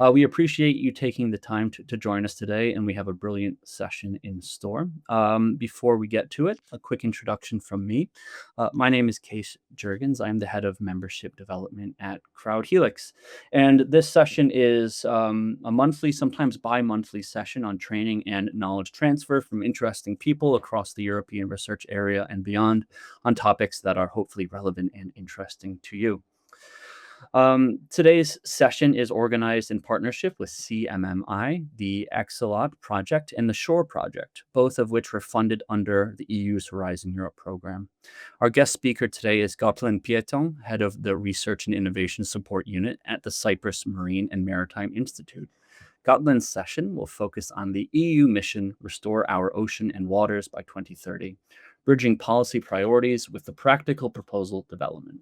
We appreciate you taking the time to join us today, and we have a brilliant session in store. Before we get to it, a quick introduction from me. My name is Case Jurgens. I'm the head of membership development at CrowdHelix. And this session is a monthly, sometimes bi-monthly session on training and knowledge transfer from interesting people across the European research area and beyond on topics that are hopefully relevant and interesting to you. Today's session is organized in partnership with CMMI, the AXOLOTL project, and the SHORE project, both of which were funded under the EU's Horizon Europe program. Our guest speaker today is Gauthier Pieton, head of the Research and Innovation Support Unit at the Cyprus Marine and Maritime Institute. Gauthier's session will focus on the EU mission Restore Our Ocean and Waters by 2030, bridging policy priorities with the practical proposal development.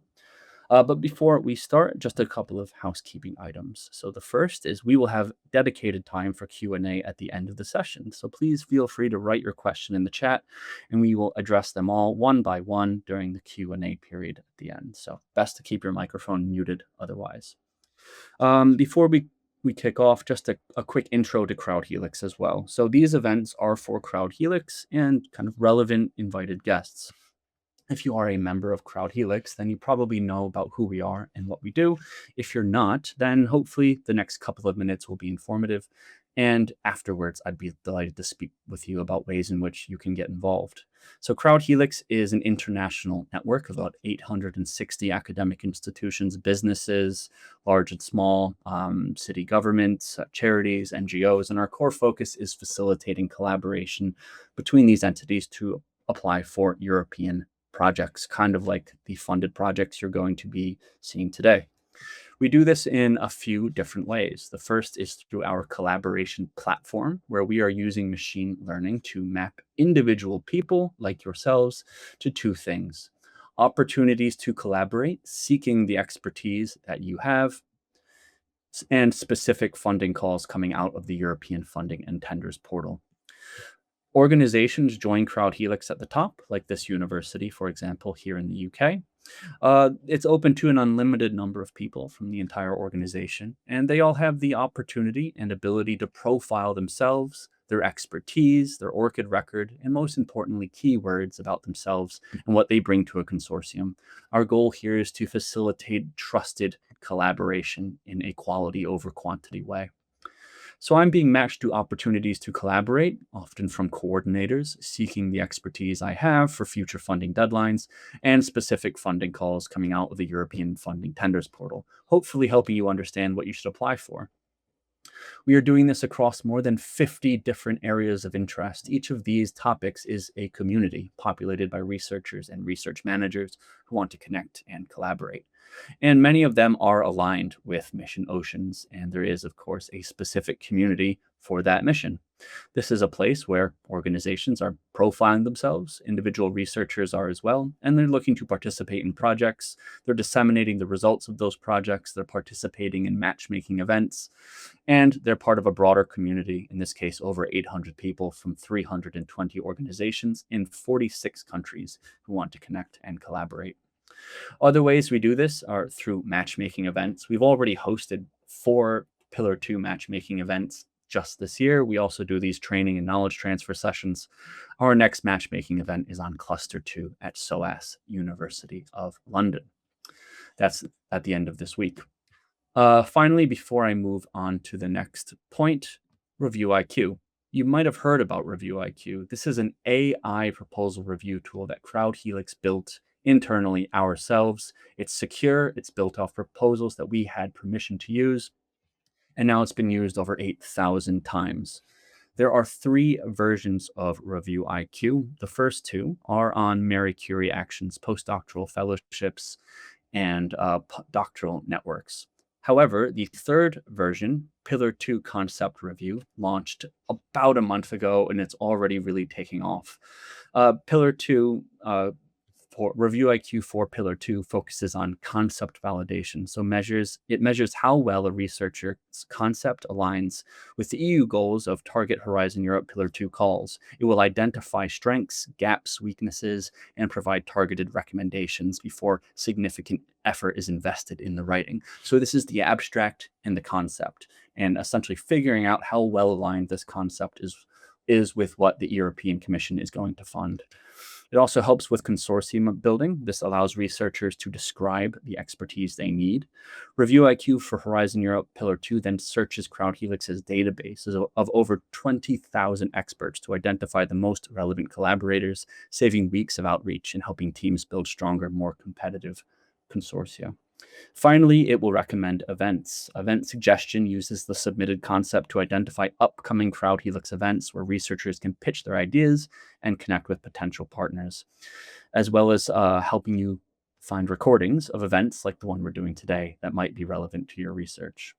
But before we start, just a couple of housekeeping items. So the first is we will have dedicated time for Q&A at the end of the session. So please feel free to write your question in the chat, and we will address them all one by one during the Q&A period at the end. So best to keep your microphone muted otherwise. Before we kick off, just a quick intro to CrowdHelix as well. So these events are for CrowdHelix and kind of relevant invited guests. If you are a member of CrowdHelix, then you probably know about who we are and what we do. If you're not, then hopefully the next couple of minutes will be informative. And afterwards, I'd be delighted to speak with you about ways in which you can get involved. So CrowdHelix is an international network of about 860 academic institutions, businesses, large and small, city governments, charities, NGOs. And our core focus is facilitating collaboration between these entities to apply for European projects, kind of like the funded projects you're going to be seeing today. We do this in a few different ways. The first is through our collaboration platform, where we are using machine learning to map individual people like yourselves to two things: opportunities to collaborate, seeking the expertise that you have, and specific funding calls coming out of the European Funding and Tenders portal. Organizations join CrowdHelix at the top, like this university, for example, here in the UK. It's open to an unlimited number of people from the entire organization, and they all have the opportunity and ability to profile themselves, their expertise, their ORCID record, and most importantly, keywords about themselves and what they bring to a consortium. Our goal here is to facilitate trusted collaboration in a quality over quantity way. So I'm being matched to opportunities to collaborate, often from coordinators seeking the expertise I have for future funding deadlines and specific funding calls coming out of the European Funding Tenders portal, hopefully helping you understand what you should apply for. We are doing this across more than 50 different areas of interest. Each of these topics is a community populated by researchers and research managers who want to connect and collaborate. And many of them are aligned with Mission Oceans, and there is, of course, a specific community for that mission. This is a place where organizations are profiling themselves, individual researchers are as well, and they're looking to participate in projects. They're disseminating the results of those projects, they're participating in matchmaking events, and they're part of a broader community, in this case, over 800 people from 320 organizations in 46 countries who want to connect and collaborate. Other ways we do this are through matchmaking events. We've already hosted 4 Pillar 2 matchmaking events just this year. We also do these training and knowledge transfer sessions. Our next matchmaking event is on Cluster 2 at SOAS, University of London. That's at the end of this week. Finally, before I move on to the next point, Review IQ. You might have heard about Review IQ. This is an AI proposal review tool that CrowdHelix built internally ourselves. It's secure, it's built off proposals that we had permission to use, and now it's been used over 8,000 times. There are 3 versions of Review IQ. The first 2 are on Marie Curie Actions, postdoctoral fellowships, and doctoral networks. However, the third version, Pillar 2 Concept Review, launched about a month ago, and it's already really taking off. Pillar 2 for Review IQ for Pillar 2 focuses on concept validation. So it measures how well a researcher's concept aligns with the EU goals of Target Horizon Europe Pillar 2 calls. It will identify strengths, gaps, weaknesses, and provide targeted recommendations before significant effort is invested in the writing. So this is the abstract and the concept. and essentially figuring out how well aligned this concept is with what the European Commission is going to fund. It also helps with consortium building. This allows researchers to describe the expertise they need. Review IQ for Horizon Europe Pillar 2 then searches CrowdHelix's database of over 20,000 experts to identify the most relevant collaborators, saving weeks of outreach and helping teams build stronger, more competitive consortia. Finally, it will recommend events. Event suggestion uses the submitted concept to identify upcoming CrowdHelix events where researchers can pitch their ideas and connect with potential partners, as well as helping you find recordings of events like the one we're doing today that might be relevant to your research.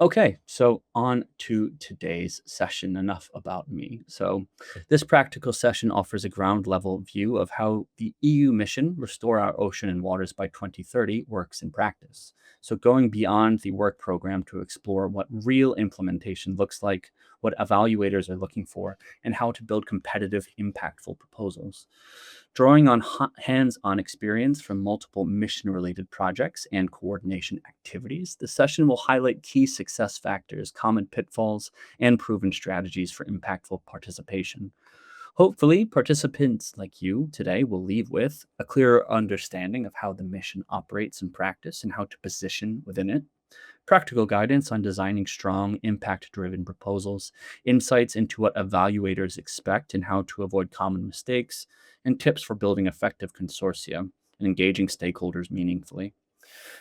Okay, so on to today's session. Enough about me. So, this practical session offers a ground level view of how the EU mission, Restore Our Ocean and Waters by 2030, works in practice. So, going beyond the work program to explore what real implementation looks like, what evaluators are looking for, and how to build competitive, impactful proposals. Drawing on hands-on experience from multiple mission-related projects and coordination activities, the session will highlight key success factors, common pitfalls, and proven strategies for impactful participation. Hopefully, participants like you today will leave with a clearer understanding of how the mission operates in practice and how to position within it, practical guidance on designing strong, impact driven proposals, insights into what evaluators expect and how to avoid common mistakes, and tips for building effective consortia and engaging stakeholders meaningfully.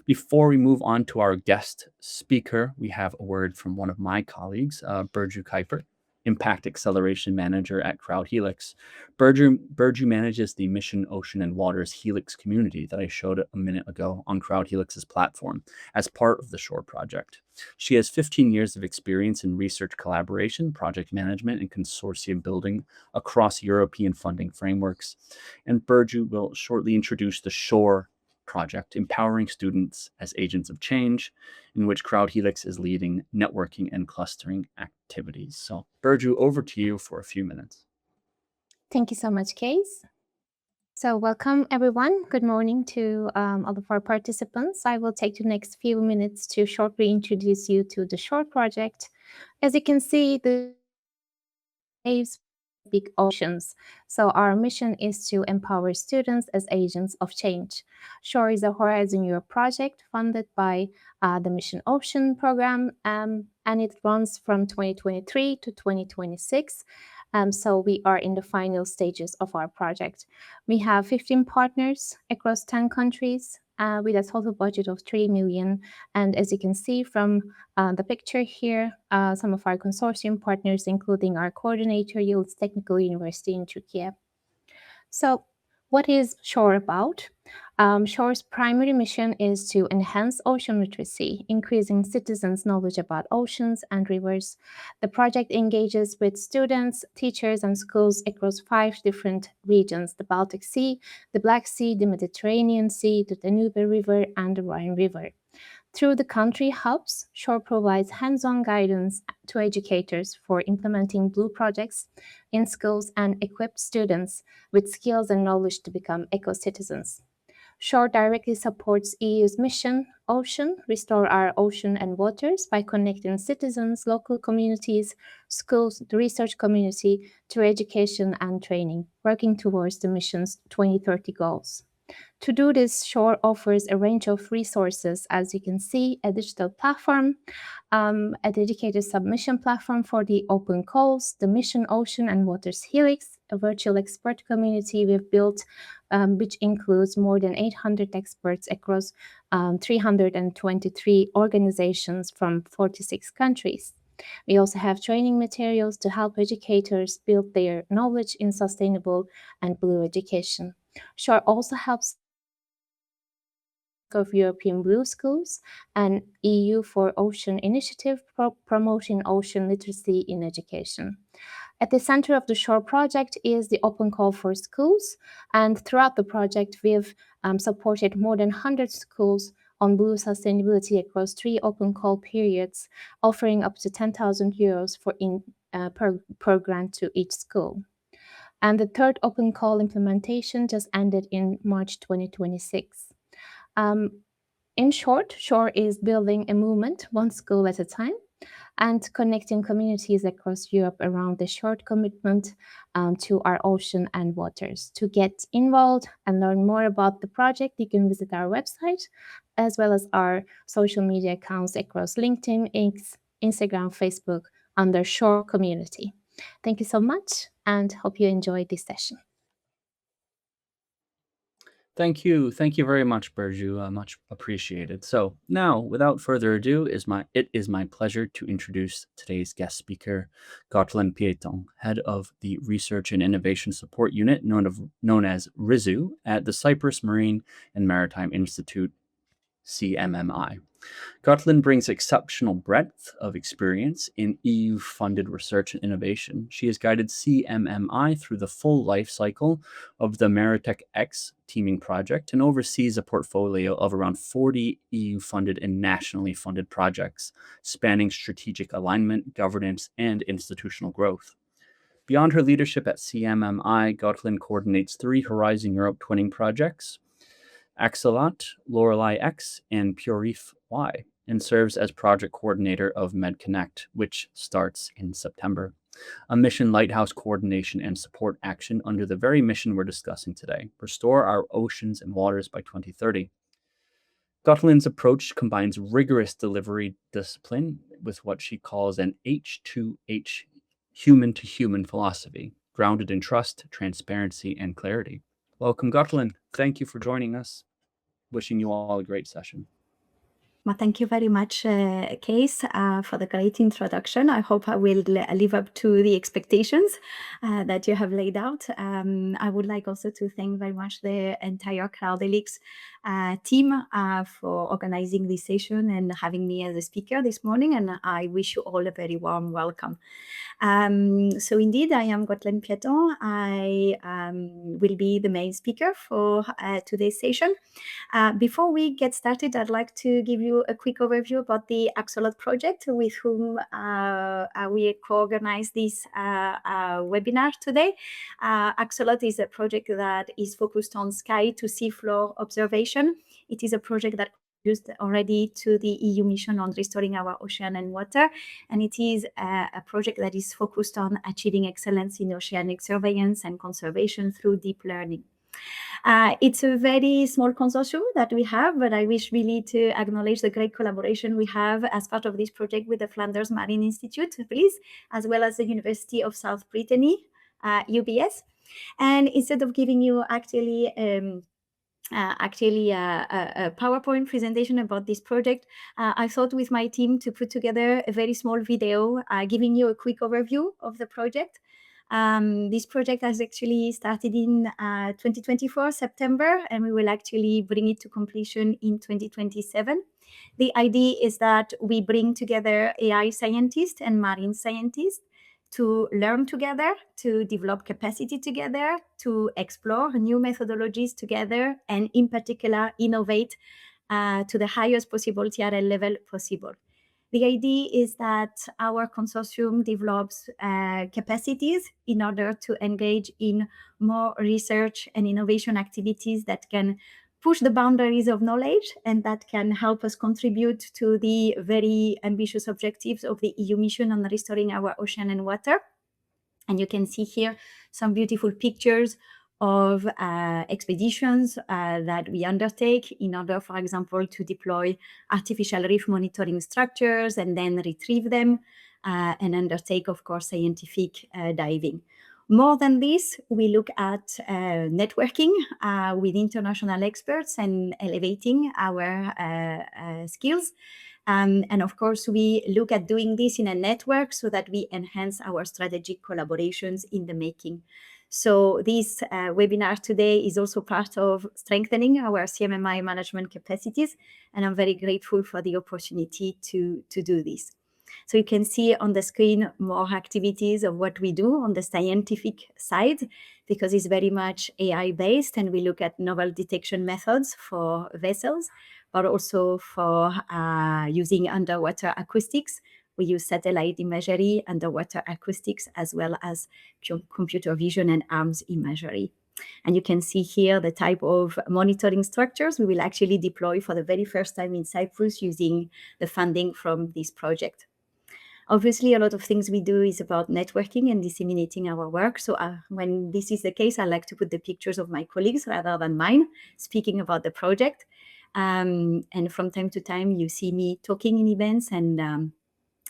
Before we move on to our guest speaker, we have a word from one of my colleagues, Burju Kuiper, Impact Acceleration Manager at CrowdHelix. Burju manages the Mission Ocean and Waters Helix community that I showed a minute ago on CrowdHelix's platform as part of the Shore project. She has 15 years of experience in research collaboration, project management, and consortium building across European funding frameworks. And Burju will shortly introduce the Shore project, Empowering Students as Agents of Change, in which CrowdHelix is leading networking and clustering activities. So, Burju, over to you for a few minutes. Thank you so much, Case. So, welcome everyone. Good morning to all of our participants. I will take the next few minutes to shortly introduce you to the Shore project. As you can see, the waves big oceans. So our mission is to empower students as agents of change. Shore is a Horizon Europe project funded by the Mission Ocean program, and it runs from 2023 to 2026. So we are in the final stages of our project. We have 15 partners across 10 countries with a total budget of 3 million. And as you can see from the picture here, some of our consortium partners, including our coordinator, Yıldız Technical University in Turkey. So what is Shore about? Shore's primary mission is to enhance ocean literacy, increasing citizens' knowledge about oceans and rivers. The project engages with students, teachers, and schools across 5 different regions: the Baltic Sea, the Black Sea, the Mediterranean Sea, the Danube River, and the Rhine River. Through the country hubs, Shore provides hands-on guidance to educators for implementing Blue projects in schools and equips students with skills and knowledge to become eco-citizens. Shore directly supports EU's mission, Ocean, Restore Our Ocean and Waters, by connecting citizens, local communities, schools, the research community through education and training, working towards the mission's 2030 goals. To do this, Shore offers a range of resources, as you can see: a digital platform, a dedicated submission platform for the open calls, the Mission Ocean and Waters Helix, a virtual expert community we've built, which includes more than 800 experts across 323 organizations from 46 countries. We also have training materials to help educators build their knowledge in sustainable and blue education. Shore also helps of European Blue Schools and EU for Ocean initiative promoting ocean literacy in education. At the center of the Shore project is the open call for schools, and throughout the project, we've supported more than 100 schools on blue sustainability across 3 open call periods, offering up to 10,000 euros per grant to each school. And the third open call implementation just ended in March 2026. In short, SHORE is building a movement one school at a time and connecting communities across Europe around the shared commitment to our ocean and waters. To get involved and learn more about the project, you can visit our website as well as our social media accounts across LinkedIn, X, Instagram, Facebook under Shore Community. Thank you so much and hope you enjoyed this session. Thank you. Thank you very much, Burju. Much appreciated. So now, without further ado, it is my pleasure to introduce today's guest speaker, Gautland Pieton, head of the Research and Innovation Support Unit, known as RISU, at the Cyprus Marine and Maritime Institute, CMMI. Gautland brings exceptional breadth of experience in EU-funded research and innovation. She has guided CMMI through the full life cycle of the Maritech X teaming project and oversees a portfolio of around 40 EU-funded and nationally funded projects, spanning strategic alignment, governance, and institutional growth. Beyond her leadership at CMMI, Gautland coordinates 3 Horizon Europe twinning projects, AXOLOTL, Lorelei X, and Purif Y, and serves as project coordinator of MedConnect, which starts in September, a mission lighthouse coordination and support action under the very mission we're discussing today: restore our oceans and waters by 2030. Gautland's approach combines rigorous delivery discipline with what she calls an H2H, human-to-human philosophy, grounded in trust, transparency, and clarity. Welcome, Gautland. Thank you for joining us. Wishing you all a great session. Well, thank you very much, Case, for the great introduction. I hope I will live up to the expectations that you have laid out. I would like also to thank very much the entire CrowdElix team for organizing this session and having me as a speaker this morning. And I wish you all a very warm welcome. So indeed, I am Gautland Pieton. I will be the main speaker for today's session. Before we get started, I'd like to give you a quick overview about the AXOLOTL project with whom we co-organized this webinar today. AXOLOTL is a project that is focused on sky to sea floor observation. It is a project that used already to the EU mission on restoring our ocean and water. And it is a project that is focused on achieving excellence in oceanic surveillance and conservation through deep learning. It's a very small consortium that we have, but I wish really to acknowledge the great collaboration we have as part of this project with the Flanders Marine Institute, please, as well as the University of South Brittany, UBS. And instead of giving you actually a PowerPoint presentation about this project, I thought with my team to put together a very small video giving you a quick overview of the project. This project has actually started in 2024 September, and we will actually bring it to completion in 2027. The idea is that we bring together AI scientists and marine scientists to learn together, to develop capacity together, to explore new methodologies together, and in particular, innovate to the highest possible TRL level possible. The idea is that our consortium develops capacities in order to engage in more research and innovation activities that can push the boundaries of knowledge and that can help us contribute to the very ambitious objectives of the EU mission on restoring our ocean and water. And you can see here some beautiful pictures of expeditions that we undertake in order, for example, to deploy artificial reef monitoring structures and then retrieve them and undertake, of course, scientific diving. More than this, we look at networking with international experts and elevating our skills. And of course, we look at doing this in a network so that we enhance our strategic collaborations in the making. So this webinar today is also part of strengthening our CMMI management capacities, and I'm very grateful for the opportunity to do this. So you can see on the screen more activities of what we do on the scientific side, because it's very much AI-based, and we look at novel detection methods for vessels, but also for using underwater acoustics. We use satellite imagery, underwater acoustics, as well as computer vision and arms imagery. And you can see here the type of monitoring structures we will actually deploy for the very first time in Cyprus using the funding from this project. Obviously, a lot of things we do is about networking and disseminating our work. So when this is the case, I like to put the pictures of my colleagues rather than mine, speaking about the project. And from time to time, you see me talking in events and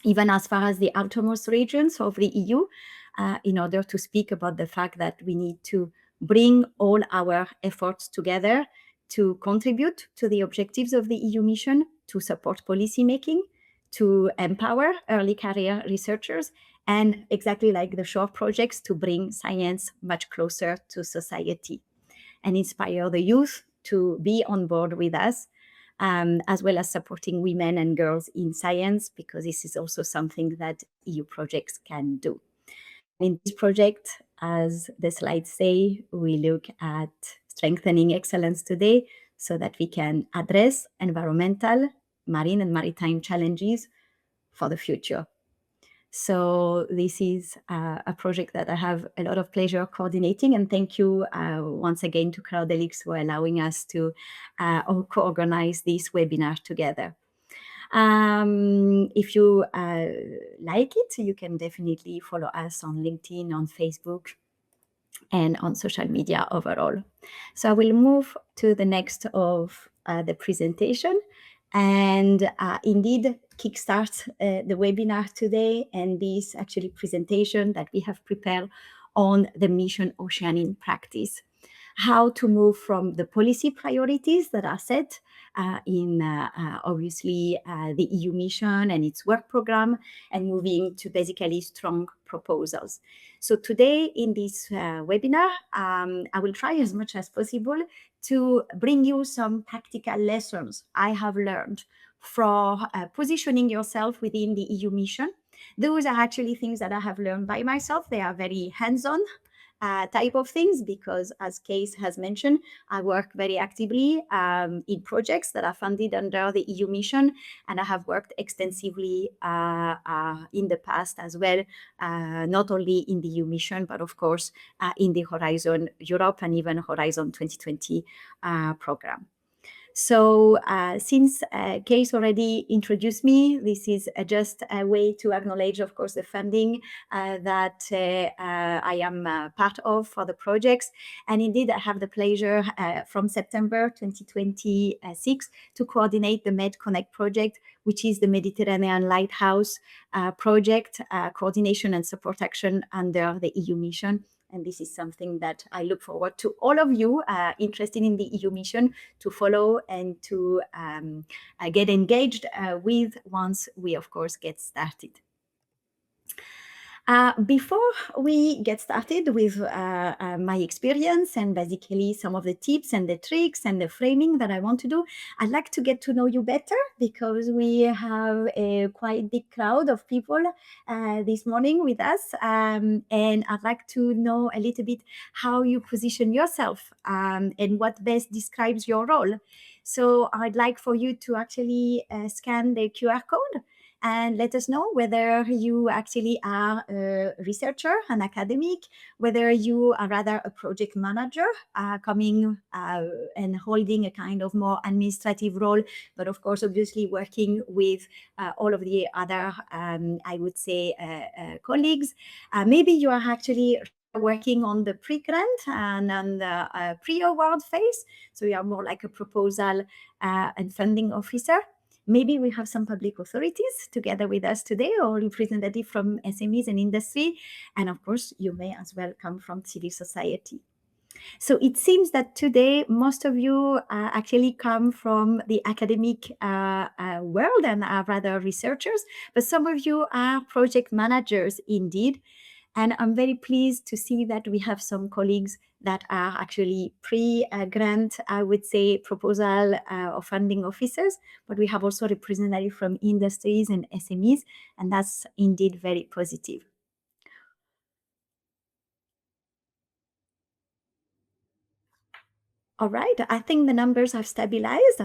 even as far as the outermost regions of the EU, in order to speak about the fact that we need to bring all our efforts together to contribute to the objectives of the EU mission, to support policymaking, to empower early career researchers, and exactly like the short projects, to bring science much closer to society and inspire the youth to be on board with us, as well as supporting women and girls in science, because this is also something that EU projects can do. In this project, as the slides say, we look at strengthening excellence today so that we can address environmental, marine and maritime challenges for the future. So this is a project that I have a lot of pleasure coordinating, and thank you once again to Crowdelix for allowing us to co-organize this webinar together. If you like it, you can definitely follow us on LinkedIn, on Facebook, and on social media overall. So I will move to the next of the presentation and indeed kickstart the webinar today and this actually presentation that we have prepared on the mission Ocean in Practice. How to move from the policy priorities that are set in obviously the EU mission and its work program, and moving to basically strong proposals. So today in this webinar, I will try as much as possible to bring you some practical lessons I have learned for positioning yourself within the EU mission. Those are actually things that I have learned by myself. They are very hands-on type of things, because as Case has mentioned, I work very actively in projects that are funded under the EU mission, and I have worked extensively in the past as well, not only in the EU mission, but of course in the Horizon Europe and even Horizon 2020 program. So since Case already introduced me, this is just a way to acknowledge, of course, the funding that I am part of for the projects. And indeed, I have the pleasure from September 2026 to coordinate the MedConnect project, which is the Mediterranean Lighthouse project, coordination and support action under the EU mission. And this is something that I look forward to all of you interested in the EU mission to follow and to get engaged with once we, of course, get started. Before we get started with my experience and basically some of the tips and the tricks and the framing that I want to do, I'd like to get to know you better, because we have a quite big crowd of people this morning with us. And I'd like to know a little bit how you position yourself and what best describes your role. So I'd like for you to actually scan the QR code and let us know whether you actually are a researcher, an academic, whether you are rather a project manager coming and holding a kind of more administrative role, but of course, obviously working with all of the other, I would say, colleagues. Maybe you are actually working on the pre-grant and on the pre-award phase. So you are more like a proposal and funding officer. Maybe we have some public authorities together with us today, or representative from SMEs and industry. And of course, you may as well come from civil society. So it seems that today, most of you actually come from the academic world and are rather researchers, but some of you are project managers indeed. And I'm very pleased to see that we have some colleagues that are actually pre-grant, I would say, proposal or funding officers, but we have also representatives from industries and SMEs, and that's indeed very positive. All right, I think the numbers have stabilized.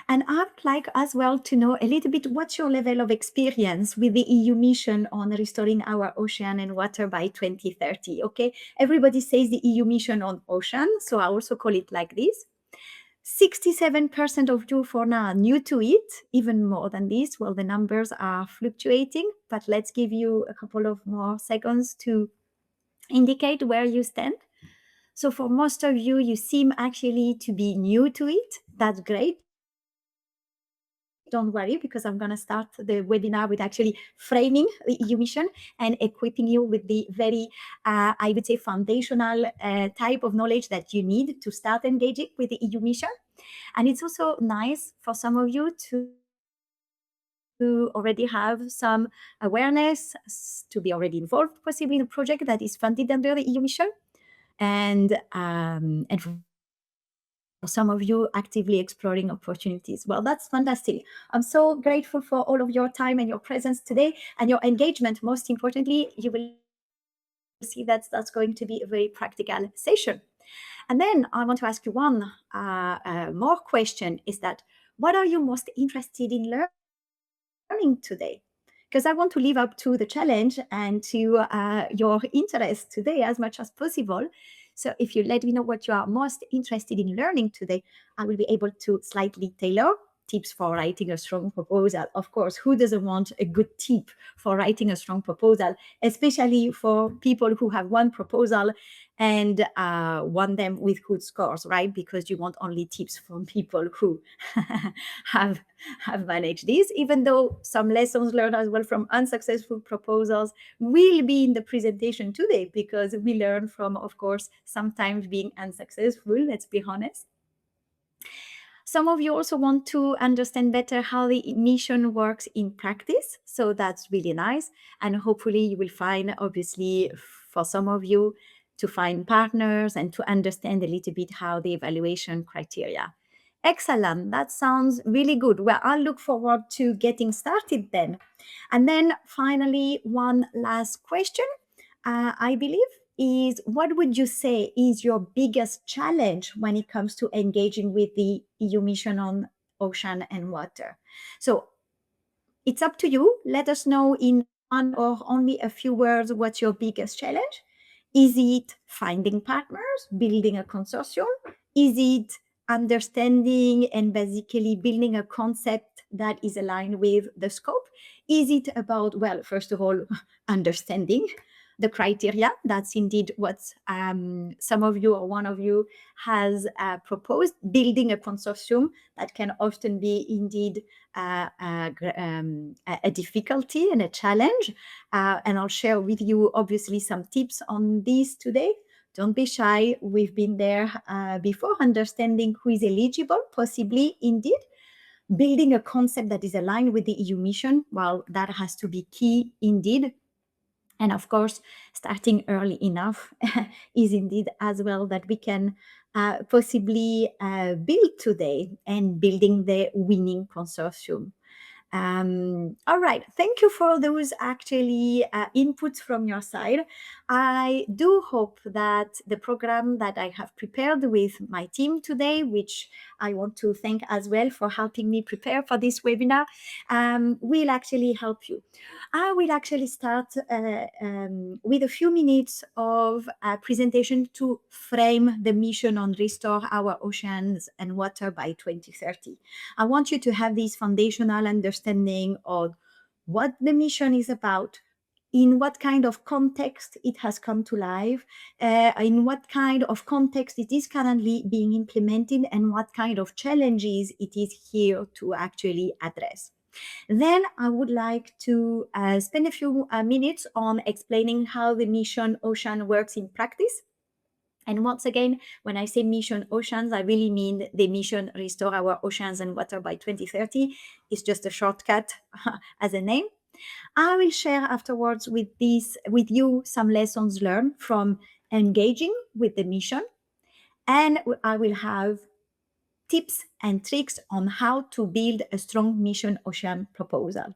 And I'd like as well to know a little bit what's your level of experience with the EU mission on restoring our ocean and water by 2030. Okay, everybody says the EU mission on ocean, so I also call it like this. 67% of you for now are new to it, even more than this. Well, the numbers are fluctuating, but let's give you a couple of more seconds to indicate where you stand. So for most of you, you seem actually to be new to it. That's great. Don't worry, because I'm going to start the webinar with actually framing the EU mission and equipping you with the very, I would say, foundational type of knowledge that you need to start engaging with the EU mission. And it's also nice for some of you to already have some awareness, to be already involved possibly in a project that is funded under the EU mission. And for some of you actively exploring opportunities. Well, that's fantastic. I'm so grateful for all of your time and your presence today and your engagement. Most importantly, you will see that that's going to be a very practical session. And then I want to ask you one more question, is that what are you most interested in learning today? Because I want to live up to the challenge and to your interest today as much as possible. So if you let me know what you are most interested in learning today, I will be able to slightly tailor tips for writing a strong proposal. Of course, who doesn't want a good tip for writing a strong proposal, especially for people who have one proposal and want them with good scores, right? Because you want only tips from people who have managed this, even though some lessons learned as well from unsuccessful proposals will be in the presentation today, because we learn from, of course, sometimes being unsuccessful, let's be honest. Some of you also want to understand better how the mission works in practice. So that's really nice. And hopefully you will find, obviously, for some of you, to find partners and to understand a little bit how the evaluation criteria. Excellent. That sounds really good. Well, I'll look forward to getting started then. And then finally, one last question, I believe, is what would you say is your biggest challenge when it comes to engaging with the EU mission on ocean and water? So it's up to you. Let us know in one or only a few words what's your biggest challenge. Is it finding partners, building a consortium? Is it understanding and basically building a concept that is aligned with the scope? Is it about, well, first of all, understanding the criteria? That's indeed what some of you or one of you has proposed, building a consortium that can often be indeed a difficulty and a challenge. And I'll share with you, obviously, some tips on this today. Don't be shy. We've been there before, understanding who is eligible, possibly indeed. Building a concept that is aligned with the EU mission, well, that has to be key indeed. And of course, starting early enough is indeed as well that we can possibly build today and building the winning consortium. All right, thank you for those actually inputs from your side. I do hope that the program that I have prepared with my team today, which I want to thank as well for helping me prepare for this webinar, will actually help you. I will actually start with a few minutes of presentation to frame the mission on restore our oceans and water by 2030. I want you to have this foundational understanding of what the mission is about, in what kind of context it has come to life, in what kind of context it is currently being implemented, and what kind of challenges it is here to actually address. Then I would like to spend a few minutes on explaining how the mission Ocean works in practice. And once again, when I say mission oceans, I really mean the mission restore our oceans and water by 2030. It's just a shortcut as a name. I will share afterwards with you some lessons learned from engaging with the mission. And I will have tips and tricks on how to build a strong mission ocean proposal.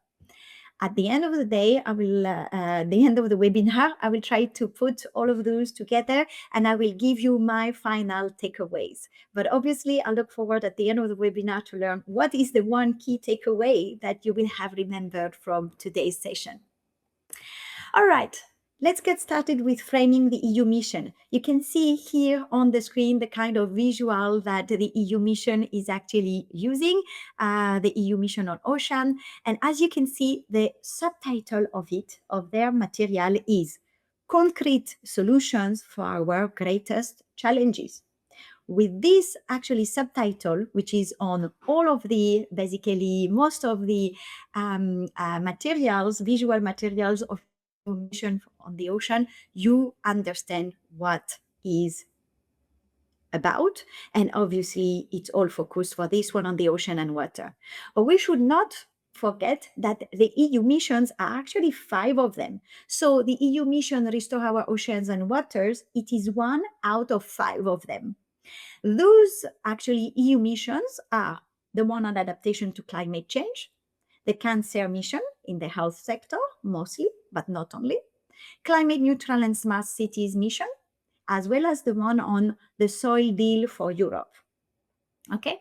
At the end of the day, the end of the webinar, I will try to put all of those together and I will give you my final takeaways. But obviously, I look forward at the end of the webinar to learn what is the one key takeaway that you will have remembered from today's session. All right, let's get started with framing the EU mission. You can see here on the screen the kind of visual that the EU mission is actually using, the EU mission on ocean. And as you can see, the subtitle of their material is Concrete Solutions for Our Greatest Challenges. With this actually subtitle, which is on all of the, basically most of the materials, visual materials of mission on the ocean, you understand what is about. And obviously it's all focused for this one on the ocean and water. But we should not forget that the EU missions are actually 5 of them. So the EU mission Restore Our Oceans and Waters, it is 1 out of 5 of them. Those actually EU missions are the one on adaptation to climate change, the cancer mission in the health sector mostly, but not only, climate neutral and smart cities mission, as well as the one on the soil deal for Europe. Okay?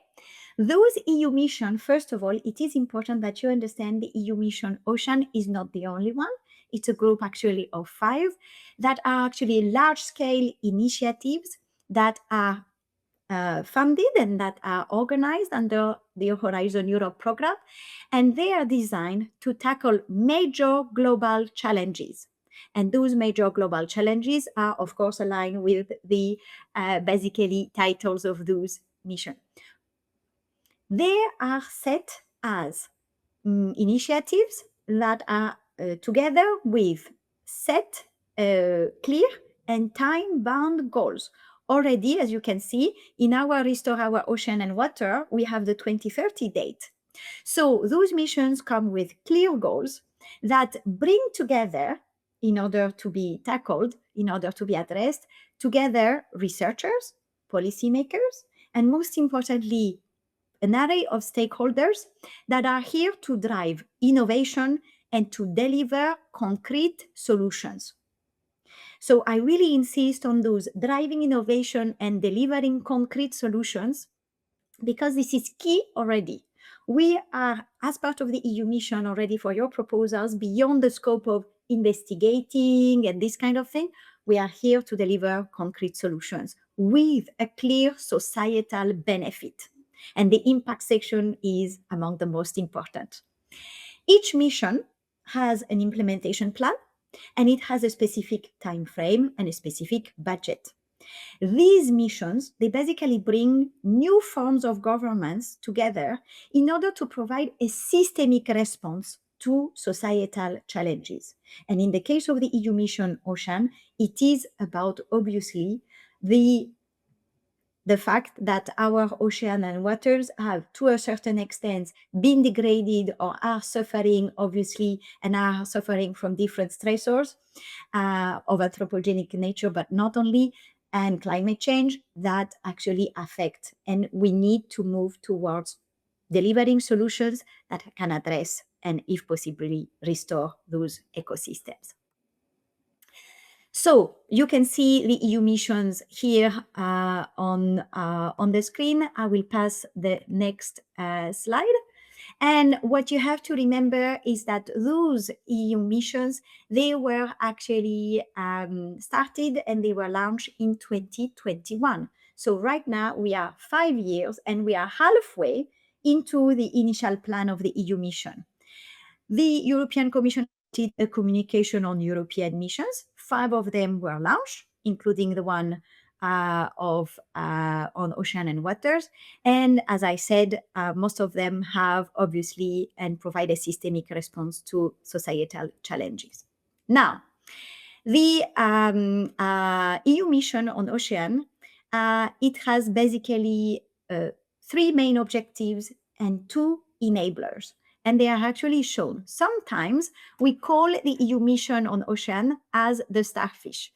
Those EU mission, first of all, it is important that you understand the EU mission Ocean is not the only one. It's a group actually of 5 that are actually large-scale initiatives that are funded and that are organized under the Horizon Europe program, and they are designed to tackle major global challenges. And those major global challenges are, of course, aligned with the basically titles of those missions. They are set as initiatives that are together with set clear and time-bound goals. Already, as you can see, in our Restore Our Ocean and Water, we have the 2030 date. So those missions come with clear goals that bring together, in order to be tackled, in order to be addressed, together researchers, policymakers, and most importantly, an array of stakeholders that are here to drive innovation and to deliver concrete solutions. So I really insist on those driving innovation and delivering concrete solutions because this is key already. We are, as part of the EU mission already for your proposals, beyond the scope of investigating and this kind of thing. We are here to deliver concrete solutions with a clear societal benefit. And the impact section is among the most important. Each mission has an implementation plan, and it has a specific time frame and a specific budget. These missions, they basically bring new forms of governance together in order to provide a systemic response to societal challenges. And in the case of the EU mission Ocean, it is about obviously the fact that our ocean and waters have, to a certain extent, been degraded or are suffering, obviously, and are suffering from different stressors of anthropogenic nature, but not only, and climate change that actually affect. And we need to move towards delivering solutions that can address and, if possibly, restore those ecosystems. So you can see the EU missions here on the screen. I will pass the next slide. And what you have to remember is that those EU missions, they were actually started and they were launched in 2021. So right now we are 5 years and we are halfway into the initial plan of the EU mission. The European Commission did a communication on European missions. 5 of them were launched, including the one on ocean and waters. And as I said, most of them have obviously and provide a systemic response to societal challenges. Now, the EU mission on ocean, it has basically 3 main objectives and 2 enablers. and they are actually shown. Sometimes we call the EU mission on ocean as the Starfish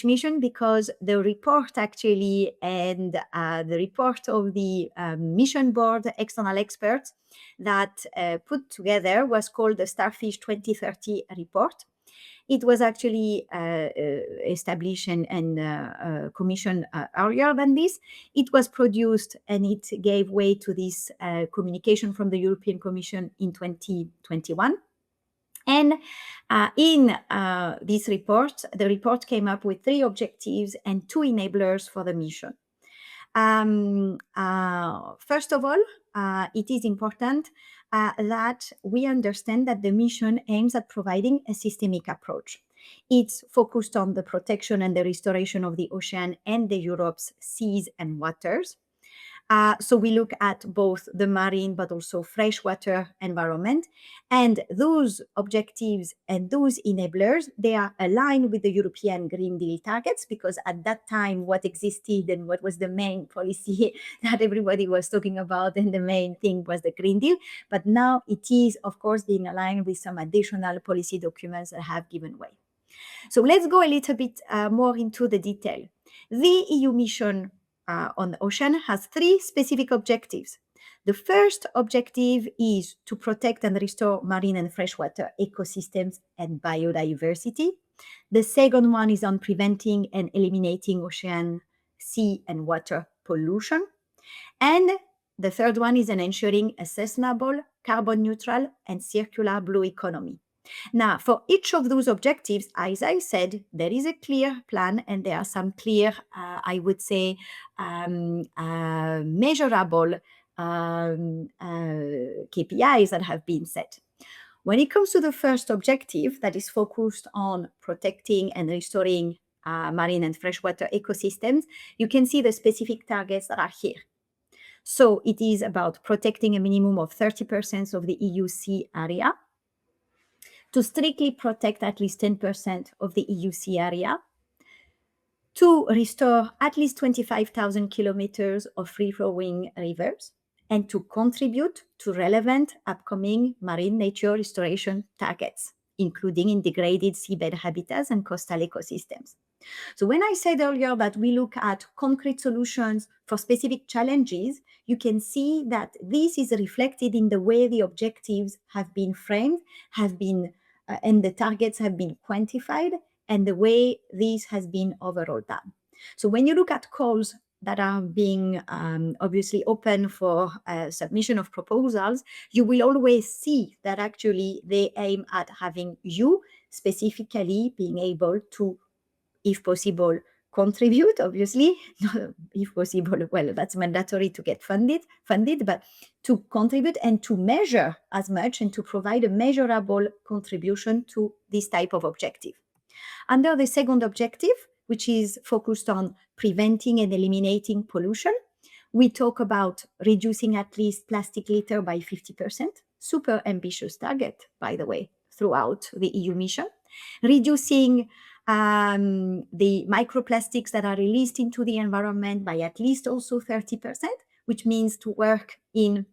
mission, because the report actually and the report of the mission board external experts that put together was called the Starfish 2030 report. It was actually established and commissioned earlier than this. It was produced and it gave way to this communication from the European Commission in 2021. And in this report, the report came up with 3 objectives and 2 enablers for the mission. First of all, it is important that we understand that the mission aims at providing a systemic approach. It's focused on the protection and the restoration of the ocean and the Europe's seas and waters. So we look at both the marine but also freshwater environment. And those objectives and those enablers, they are aligned with the European Green Deal targets, because at that time, what existed and what was the main policy that everybody was talking about, and the main thing was the Green Deal. But now it is, of course, being aligned with some additional policy documents that have given way. So let's go a little bit more into the detail. The EU mission on the ocean has 3 specific objectives. The first objective is to protect and restore marine and freshwater ecosystems and biodiversity. The second one is on preventing and eliminating ocean, sea, and water pollution. And the third one is on ensuring a sustainable, carbon neutral, and circular blue economy. Now, for each of those objectives, as I said, there is a clear plan and there are some clear, I would say, measurable KPIs that have been set. When it comes to the first objective, that is focused on protecting and restoring marine and freshwater ecosystems, you can see the specific targets that are here. So it is about protecting a minimum of 30% of the EU sea area, to strictly protect at least 10% of the EU sea area, to restore at least 25,000 kilometers of free-flowing rivers, and to contribute to relevant upcoming marine nature restoration targets, including in degraded seabed habitats and coastal ecosystems. So when I said earlier that we look at concrete solutions for specific challenges, you can see that this is reflected in the way the objectives have been framed, and the targets have been quantified, and the way this has been overall done. So when you look at calls that are being obviously open for submission of proposals, you will always see that actually they aim at having you specifically being able to, if possible, contribute, obviously, if possible, well, that's mandatory to get funded, but to contribute and to measure as much and to provide a measurable contribution to this type of objective. Under the second objective, which is focused on preventing and eliminating pollution, we talk about reducing at least plastic litter by 50%, super ambitious target, by the way, throughout the EU mission, reducing the microplastics that are released into the environment by at least also 30%, which means to work in,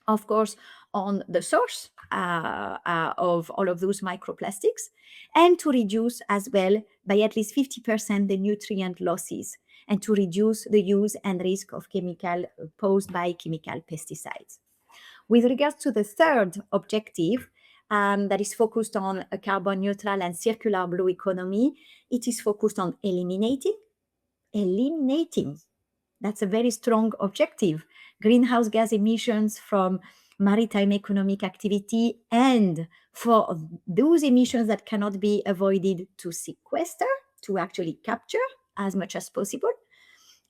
of course, on the source of all of those microplastics, and to reduce as well by at least 50% the nutrient losses, and to reduce the use and risk of chemical posed by chemical pesticides. With regards to the third objective, that is focused on a carbon neutral and circular blue economy, it is focused on eliminating. That's a very strong objective. Greenhouse gas emissions from maritime economic activity, and for those emissions that cannot be avoided, to sequester, to actually capture as much as possible.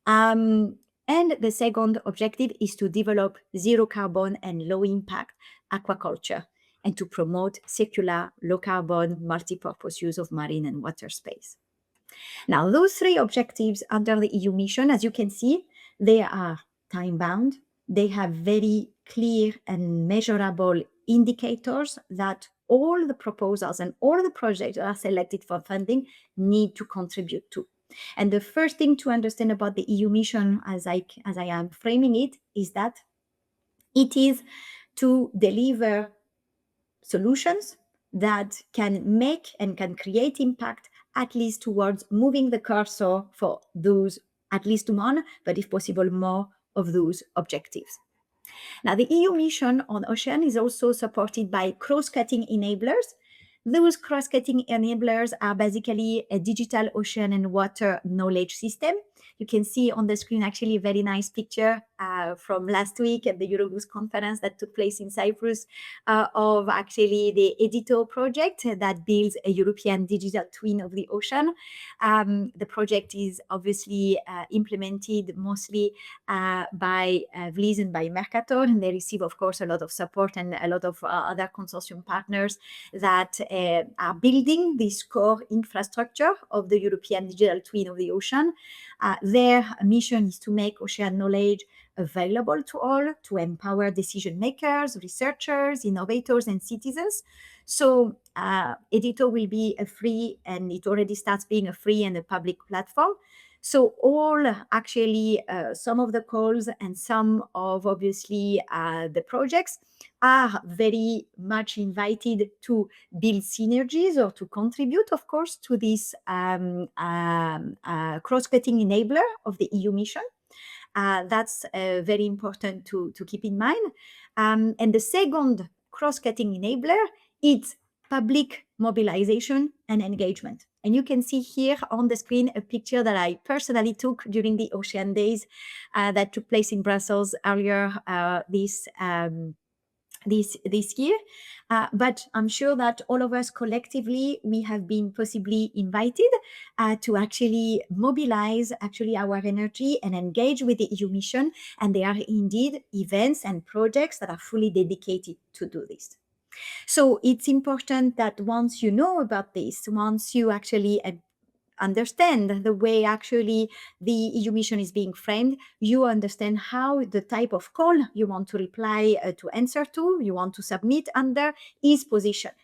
And the second objective is to develop zero carbon and low impact aquaculture, and to promote circular, low carbon, multi-purpose use of marine and water space. Now, those 3 objectives under the EU mission, as you can see, they are time-bound. They have very clear and measurable indicators that all the proposals and all the projects that are selected for funding need to contribute to. And the first thing to understand about the EU mission, as I am framing it, is that it is to deliver solutions that can make and can create impact, at least towards moving the cursor for those, at least one, but if possible, more of those objectives. Now, the EU mission on ocean is also supported by cross-cutting enablers. Those cross-cutting enablers are basically a digital ocean and water knowledge system. You can see on the screen actually a very nice picture from last week at the Euroboost conference that took place in Cyprus of actually the EDITO project that builds a European digital twin of the ocean. The project is obviously implemented mostly by VLIS and by Mercator, and they receive, of course, a lot of support and a lot of other consortium partners that are building this core infrastructure of the European digital twin of the ocean. Their mission is to make ocean knowledge available to all, to empower decision makers, researchers, innovators, and citizens. So EDITO will be a free, and it already starts being a free and a public platform. So all actually some of the calls and some of obviously the projects are very much invited to build synergies or to contribute, of course, to this cross-cutting enabler of the EU mission. That's very important to keep in mind. And the second cross-cutting enabler is public mobilization and engagement. And you can see here on the screen a picture that I personally took during the Ocean Days that took place in Brussels earlier this year. But I'm sure that all of us collectively, we have been possibly invited to actually mobilize actually our energy and engage with the EU mission. And there are indeed events and projects that are fully dedicated to do this. So it's important that once you know about this, once you actually understand the way actually the EU mission is being framed, you understand how the type of call you want to reply to answer to, you want to submit under, is positioned.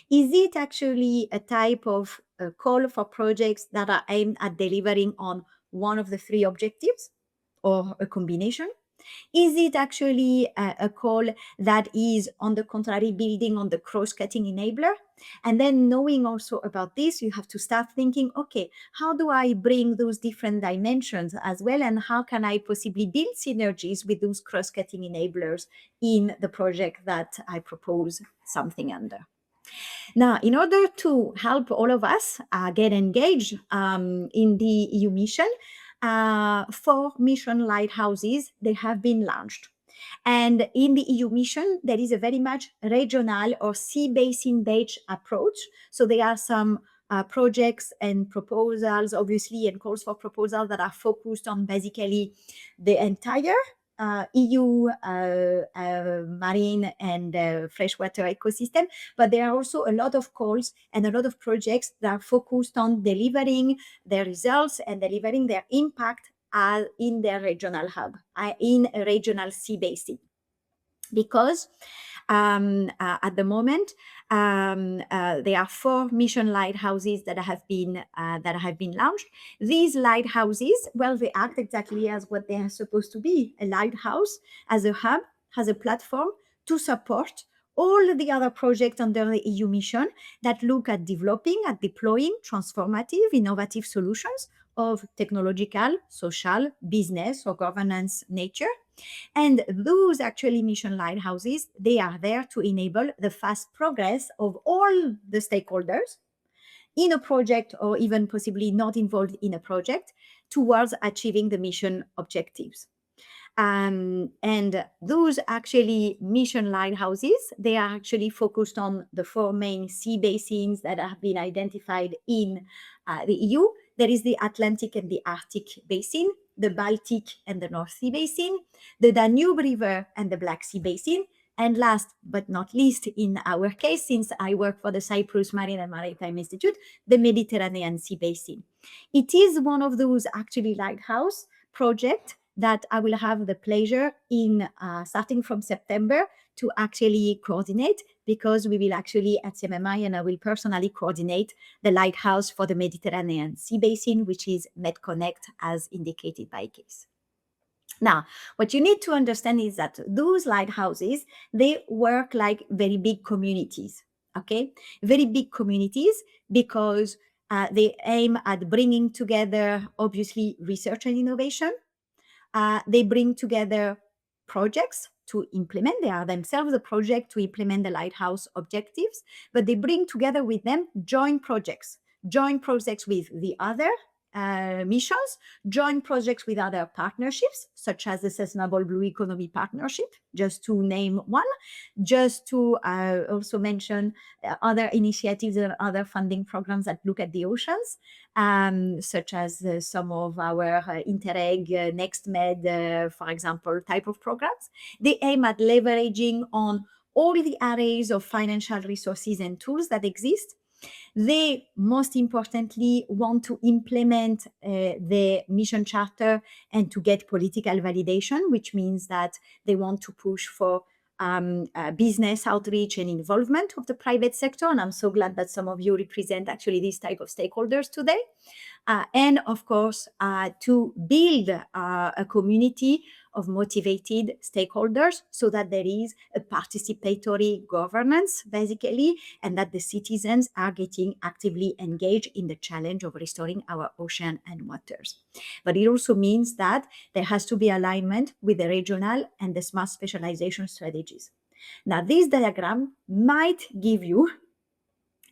Is it actually a type of call for projects that are aimed at delivering on one of the three objectives or a combination? Is it actually a call that is, on the contrary, building on the cross-cutting enabler? And then knowing also about this, you have to start thinking, okay, how do I bring those different dimensions as well? And how can I possibly build synergies with those cross-cutting enablers in the project that I propose something under? Now, in order to help all of us get engaged in the EU mission, 4 mission lighthouses, they have been launched. And in the EU mission, there is a very much regional or sea basin-based approach. So there are some projects and proposals, obviously, and calls for proposals that are focused on basically the entire EU marine and freshwater ecosystem. But there are also a lot of calls and a lot of projects that are focused on delivering their results and delivering their impact in their regional hub, in a regional sea basin. Because at the moment, there are 4 mission lighthouses that have been launched. These lighthouses, well, they act exactly as what they are supposed to be: a lighthouse as a hub, as a platform to support all the other projects under the EU mission that look at developing, at deploying transformative, innovative solutions of technological, social, business, or governance nature. And those actually mission lighthouses, they are there to enable the fast progress of all the stakeholders in a project, or even possibly not involved in a project, towards achieving the mission objectives. And those actually mission lighthouses, they are actually focused on the 4 main sea basins that have been identified in the EU. There is the Atlantic and the Arctic basin, the Baltic and the North Sea basin, the Danube River and the Black Sea basin, and last but not least, in our case, since I work for the Cyprus Marine and Maritime Institute, the Mediterranean Sea basin. It is one of those actually lighthouse projects that I will have the pleasure in starting from September to actually coordinate, because we will actually at CMMI, and I will personally coordinate the lighthouse for the Mediterranean Sea basin, which is MedConnect, as indicated by Case. Now, what you need to understand is that those lighthouses, they work like very big communities, okay? Very big communities because they aim at bringing together, obviously, research and innovation. They bring together projects to implement. They are themselves a project to implement the lighthouse objectives, but they bring together with them joint projects with the other missions, joint projects with other partnerships, such as the Sustainable Blue Economy Partnership, just to name one, just to also mention other initiatives and other funding programs that look at the oceans, such as some of our Interreg, NextMed, for example, type of programs. They aim at leveraging on all the arrays of financial resources and tools that exist. They, most importantly, want to implement the mission charter and to get political validation, which means that they want to push for business outreach and involvement of the private sector. And I'm so glad that some of you represent actually these type of stakeholders today. And of course, to build a community of motivated stakeholders so that there is a participatory governance, basically, and that the citizens are getting actively engaged in the challenge of restoring our ocean and waters. But it also means that there has to be alignment with the regional and the smart specialization strategies. Now, this diagram might give you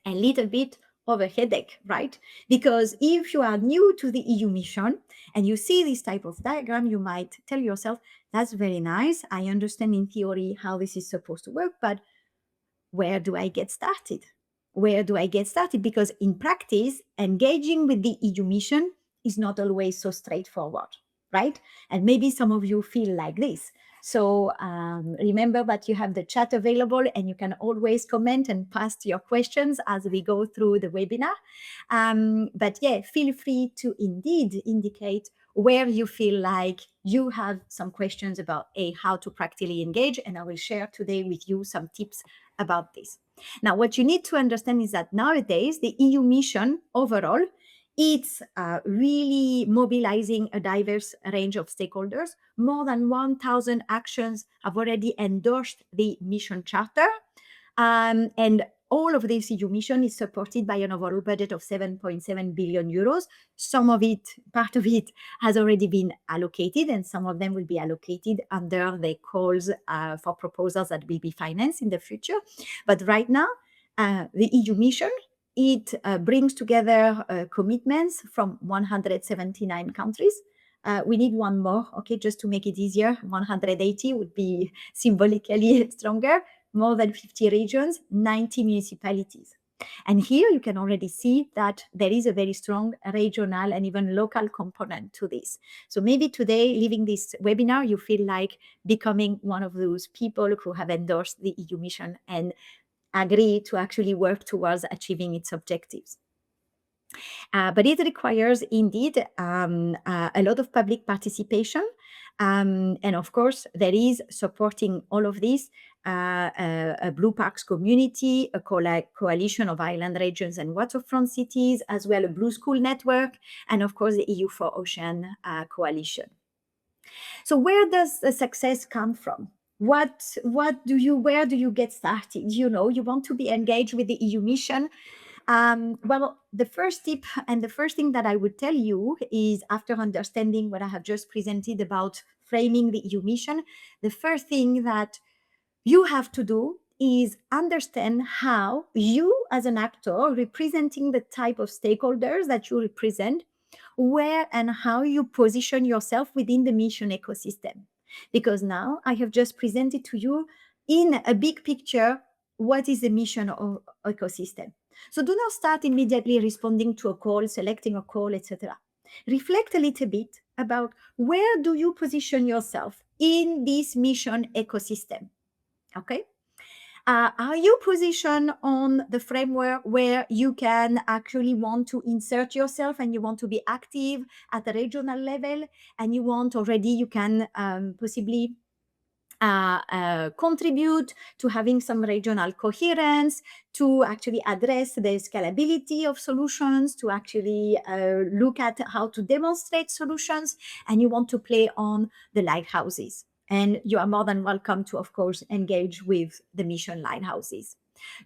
a little bit of a headache, right? Because if you are new to the EU mission and you see this type of diagram, you might tell yourself, that's very nice. I understand in theory how this is supposed to work, but where do I get started? Where do I get started? Because in practice, engaging with the EU mission is not always so straightforward, right? And maybe some of you feel like this. So remember that you have the chat available and you can always comment and pass your questions as we go through the webinar. But yeah, feel free to indeed indicate where you feel like you have some questions about how to practically engage. And I will share today with you some tips about this. Now, what you need to understand is that nowadays the EU mission overall, it's really mobilizing a diverse range of stakeholders. More than 1,000 actions have already endorsed the mission charter. And all of this EU mission is supported by an overall budget of 7.7 billion euros. Some of it, part of it, has already been allocated, and some of them will be allocated under the calls for proposals that will be financed in the future. But right now, the EU mission, it brings together commitments from 179 countries. We need one more, okay, just to make it easier. 180 would be symbolically stronger. More than 50 regions, 90 municipalities. And here you can already see that there is a very strong regional and even local component to this. So maybe today, leaving this webinar, you feel like becoming one of those people who have endorsed the EU mission and agree to actually work towards achieving its objectives. But it requires indeed a lot of public participation. And of course, there is supporting all of this a Blue Parks community, a coalition of island regions and waterfront cities, as well a Blue School network, and of course the EU for Ocean coalition. So where does the success come from? Where do you get started? You want to be engaged with the EU mission. Well, the first tip and the first thing that I would tell you is, after understanding what I have just presented about framing the EU mission, the first thing that you have to do is understand how you, as an actor representing the type of stakeholders that you represent, where and how you position yourself within the mission ecosystem. Because now I have just presented to you in a big picture what is the mission of ecosystem. So do not start immediately responding to a call, selecting a call, etc. Reflect a little bit about where do you position yourself in this mission ecosystem. Okay? Are you positioned on the framework where you can actually want to insert yourself and you want to be active at a regional level, and you can possibly contribute to having some regional coherence, to actually address the scalability of solutions, to actually look at how to demonstrate solutions, and you want to play on the lighthouses. And you are more than welcome to, of course, engage with the mission lighthouses.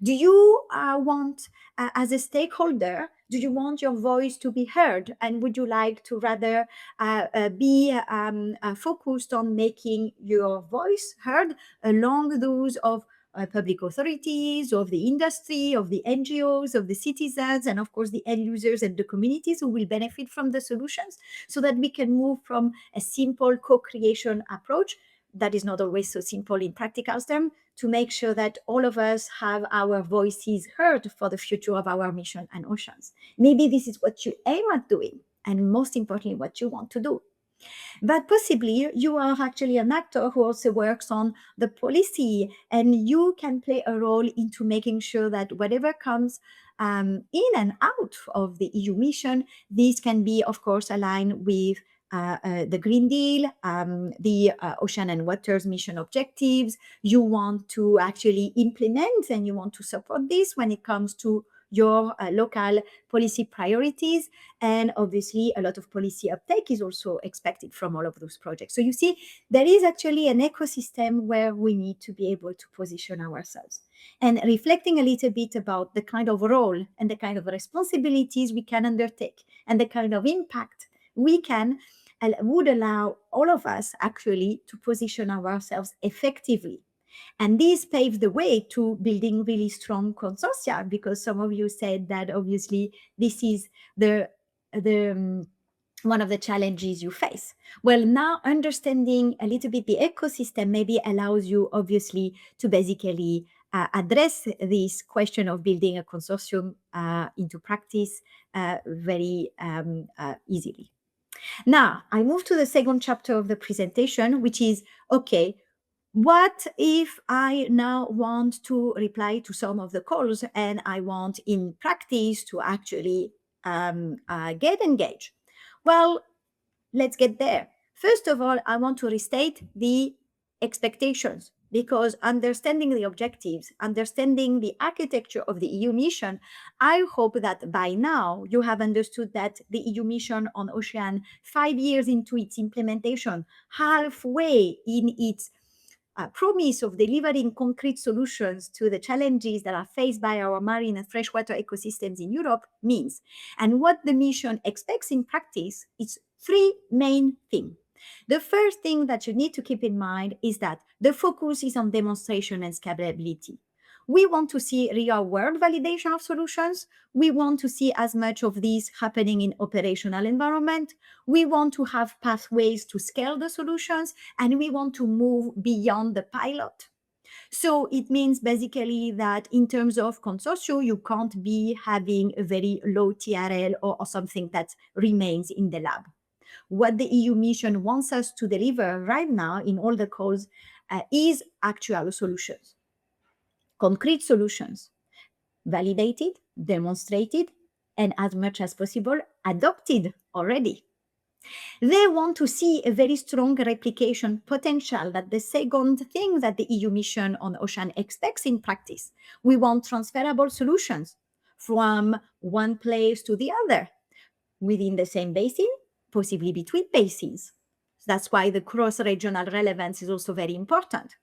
Do you want, as a stakeholder, do you want your voice to be heard? And would you like to rather be focused on making your voice heard along those of public authorities, of the industry, of the NGOs, of the citizens, and of course the end users and the communities who will benefit from the solutions, so that we can move from a simple co-creation approach that is not always so simple in practical terms, to make sure that all of us have our voices heard for the future of our mission and oceans. Maybe this is what you aim at doing, and most importantly, what you want to do. But possibly you are actually an actor who also works on the policy, and you can play a role into making sure that whatever comes in and out of the EU mission, this can be, of course, aligned with the Green Deal, the Ocean and Waters mission objectives. You want to actually implement and you want to support this when it comes to your local policy priorities. And obviously, a lot of policy uptake is also expected from all of those projects. So you see, there is actually an ecosystem where we need to be able to position ourselves. And reflecting a little bit about the kind of role and the kind of responsibilities we can undertake and the kind of impact we can would allow all of us actually to position ourselves effectively. And this paves the way to building really strong consortia, because some of you said that obviously this is the one of the challenges you face. Well, now understanding a little bit the ecosystem maybe allows you obviously to basically address this question of building a consortium into practice very easily. Now, I move to the second chapter of the presentation, which is, okay, what if I now want to reply to some of the calls and I want in practice to actually get engaged? Well, let's get there. First of all, I want to restate the expectations, because understanding the objectives, understanding the architecture of the EU mission, I hope that by now you have understood that the EU mission on ocean, 5 years into its implementation, halfway in its promise of delivering concrete solutions to the challenges that are faced by our marine and freshwater ecosystems in Europe means. And what the mission expects in practice is 3 main things. The first thing that you need to keep in mind is that the focus is on demonstration and scalability. We want to see real world validation of solutions. We want to see as much of this happening in operational environment. We want to have pathways to scale the solutions, and we want to move beyond the pilot. So it means basically that in terms of consortium, you can't be having a very low TRL or something that remains in the lab. What the EU mission wants us to deliver right now in all the calls is actual solutions, concrete solutions, validated, demonstrated, and as much as possible, adopted already. They want to see a very strong replication potential. That the second thing that the EU mission on ocean expects in practice. We want transferable solutions from one place to the other within the same basin, possibly between basins. That's why the cross-regional relevance is also very important.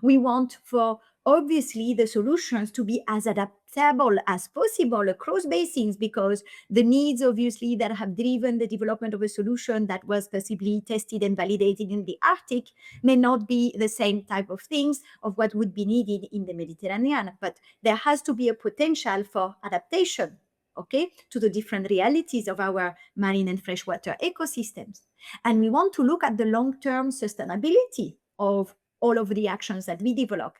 We want for obviously the solutions to be as adaptable as possible across basins, because the needs obviously that have driven the development of a solution that was possibly tested and validated in the Arctic may not be the same type of things of what would be needed in the Mediterranean. But there has to be a potential for adaptation, okay, to the different realities of our marine and freshwater ecosystems. And we want to look at the long-term sustainability of all of the actions that we develop.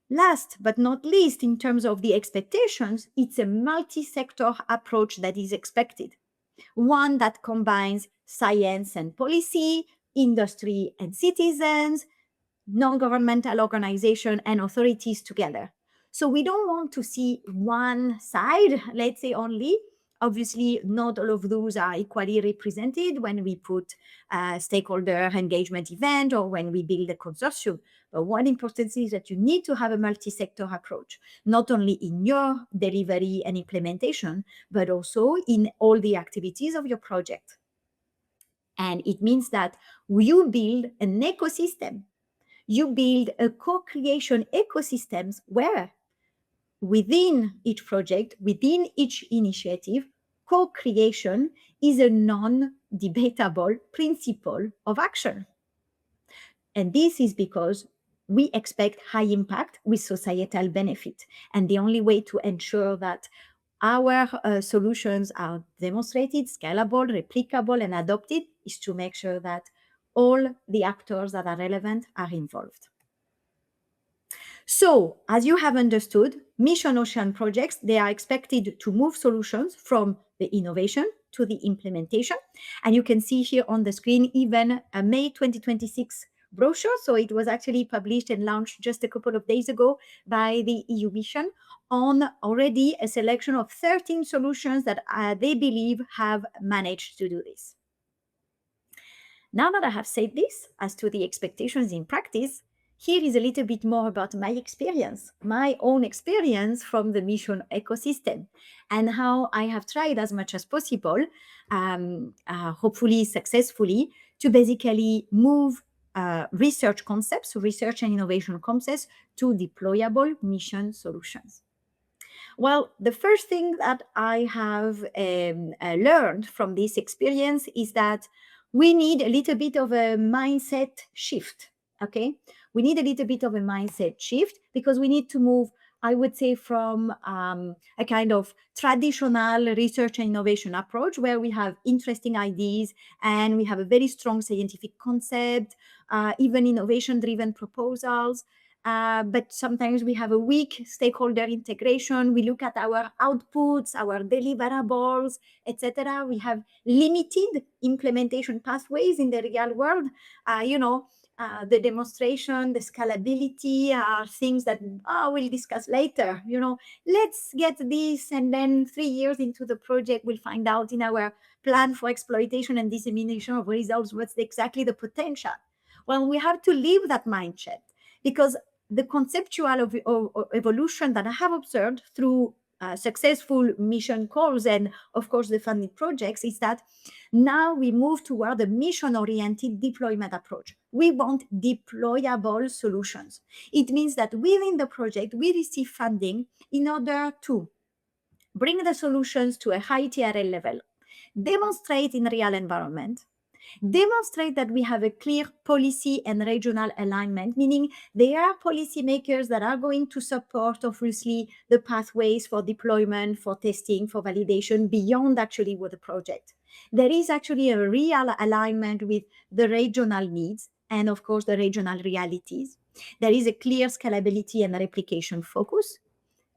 Last but not least, in terms of the expectations, it's a multi-sector approach that is expected. One that combines science and policy, industry and citizens, non-governmental organization and authorities together. So we don't want to see one side, let's say only, Obviously, not all of those are equally represented when we put a stakeholder engagement event or when we build a consortium. But one important thing is that you need to have a multi-sector approach, not only in your delivery and implementation, but also in all the activities of your project. And it means that you build an ecosystem. You build a co-creation ecosystems where within each project, within each initiative, co-creation is a non-debatable principle of action. And this is because we expect high impact with societal benefit. And the only way to ensure that our solutions are demonstrated, scalable, replicable, and adopted is to make sure that all the actors that are relevant are involved. So, as you have understood, Mission Ocean projects, they are expected to move solutions from the innovation to the implementation. And you can see here on the screen even a May 2026 brochure. So it was actually published and launched just a couple of days ago by the EU Mission on already a selection of 13 solutions that they believe have managed to do this. Now that I have said this as to the expectations in practice, here is a little bit more about my experience, my own experience from the mission ecosystem, and how I have tried as much as possible, hopefully successfully, to basically move research concepts, research and innovation concepts to deployable mission solutions. Well, the first thing that I have learned from this experience is that we need a little bit of a mindset shift. Okay, we need a little bit of a mindset shift because we need to move, I would say, from a kind of traditional research and innovation approach where we have interesting ideas and we have a very strong scientific concept, even innovation driven proposals. But sometimes we have a weak stakeholder integration. We look at our outputs, our deliverables, etc. We have limited implementation pathways in the real world. The demonstration, the scalability are things that we'll discuss later. Let's get this, and then 3 years into the project, we'll find out in our plan for exploitation and dissemination of results what's exactly the potential. Well, we have to leave that mindset because the conceptual evolution that I have observed through successful mission calls and, of course, the funded projects is that now we move toward a mission-oriented deployment approach. We want deployable solutions. It means that within the project, we receive funding in order to bring the solutions to a high TRL level, demonstrate in real environment, demonstrate that we have a clear policy and regional alignment, meaning there are policymakers that are going to support, obviously, the pathways for deployment, for testing, for validation beyond actually what the project. There is actually a real alignment with the regional needs and, of course, the regional realities. There is a clear scalability and replication focus,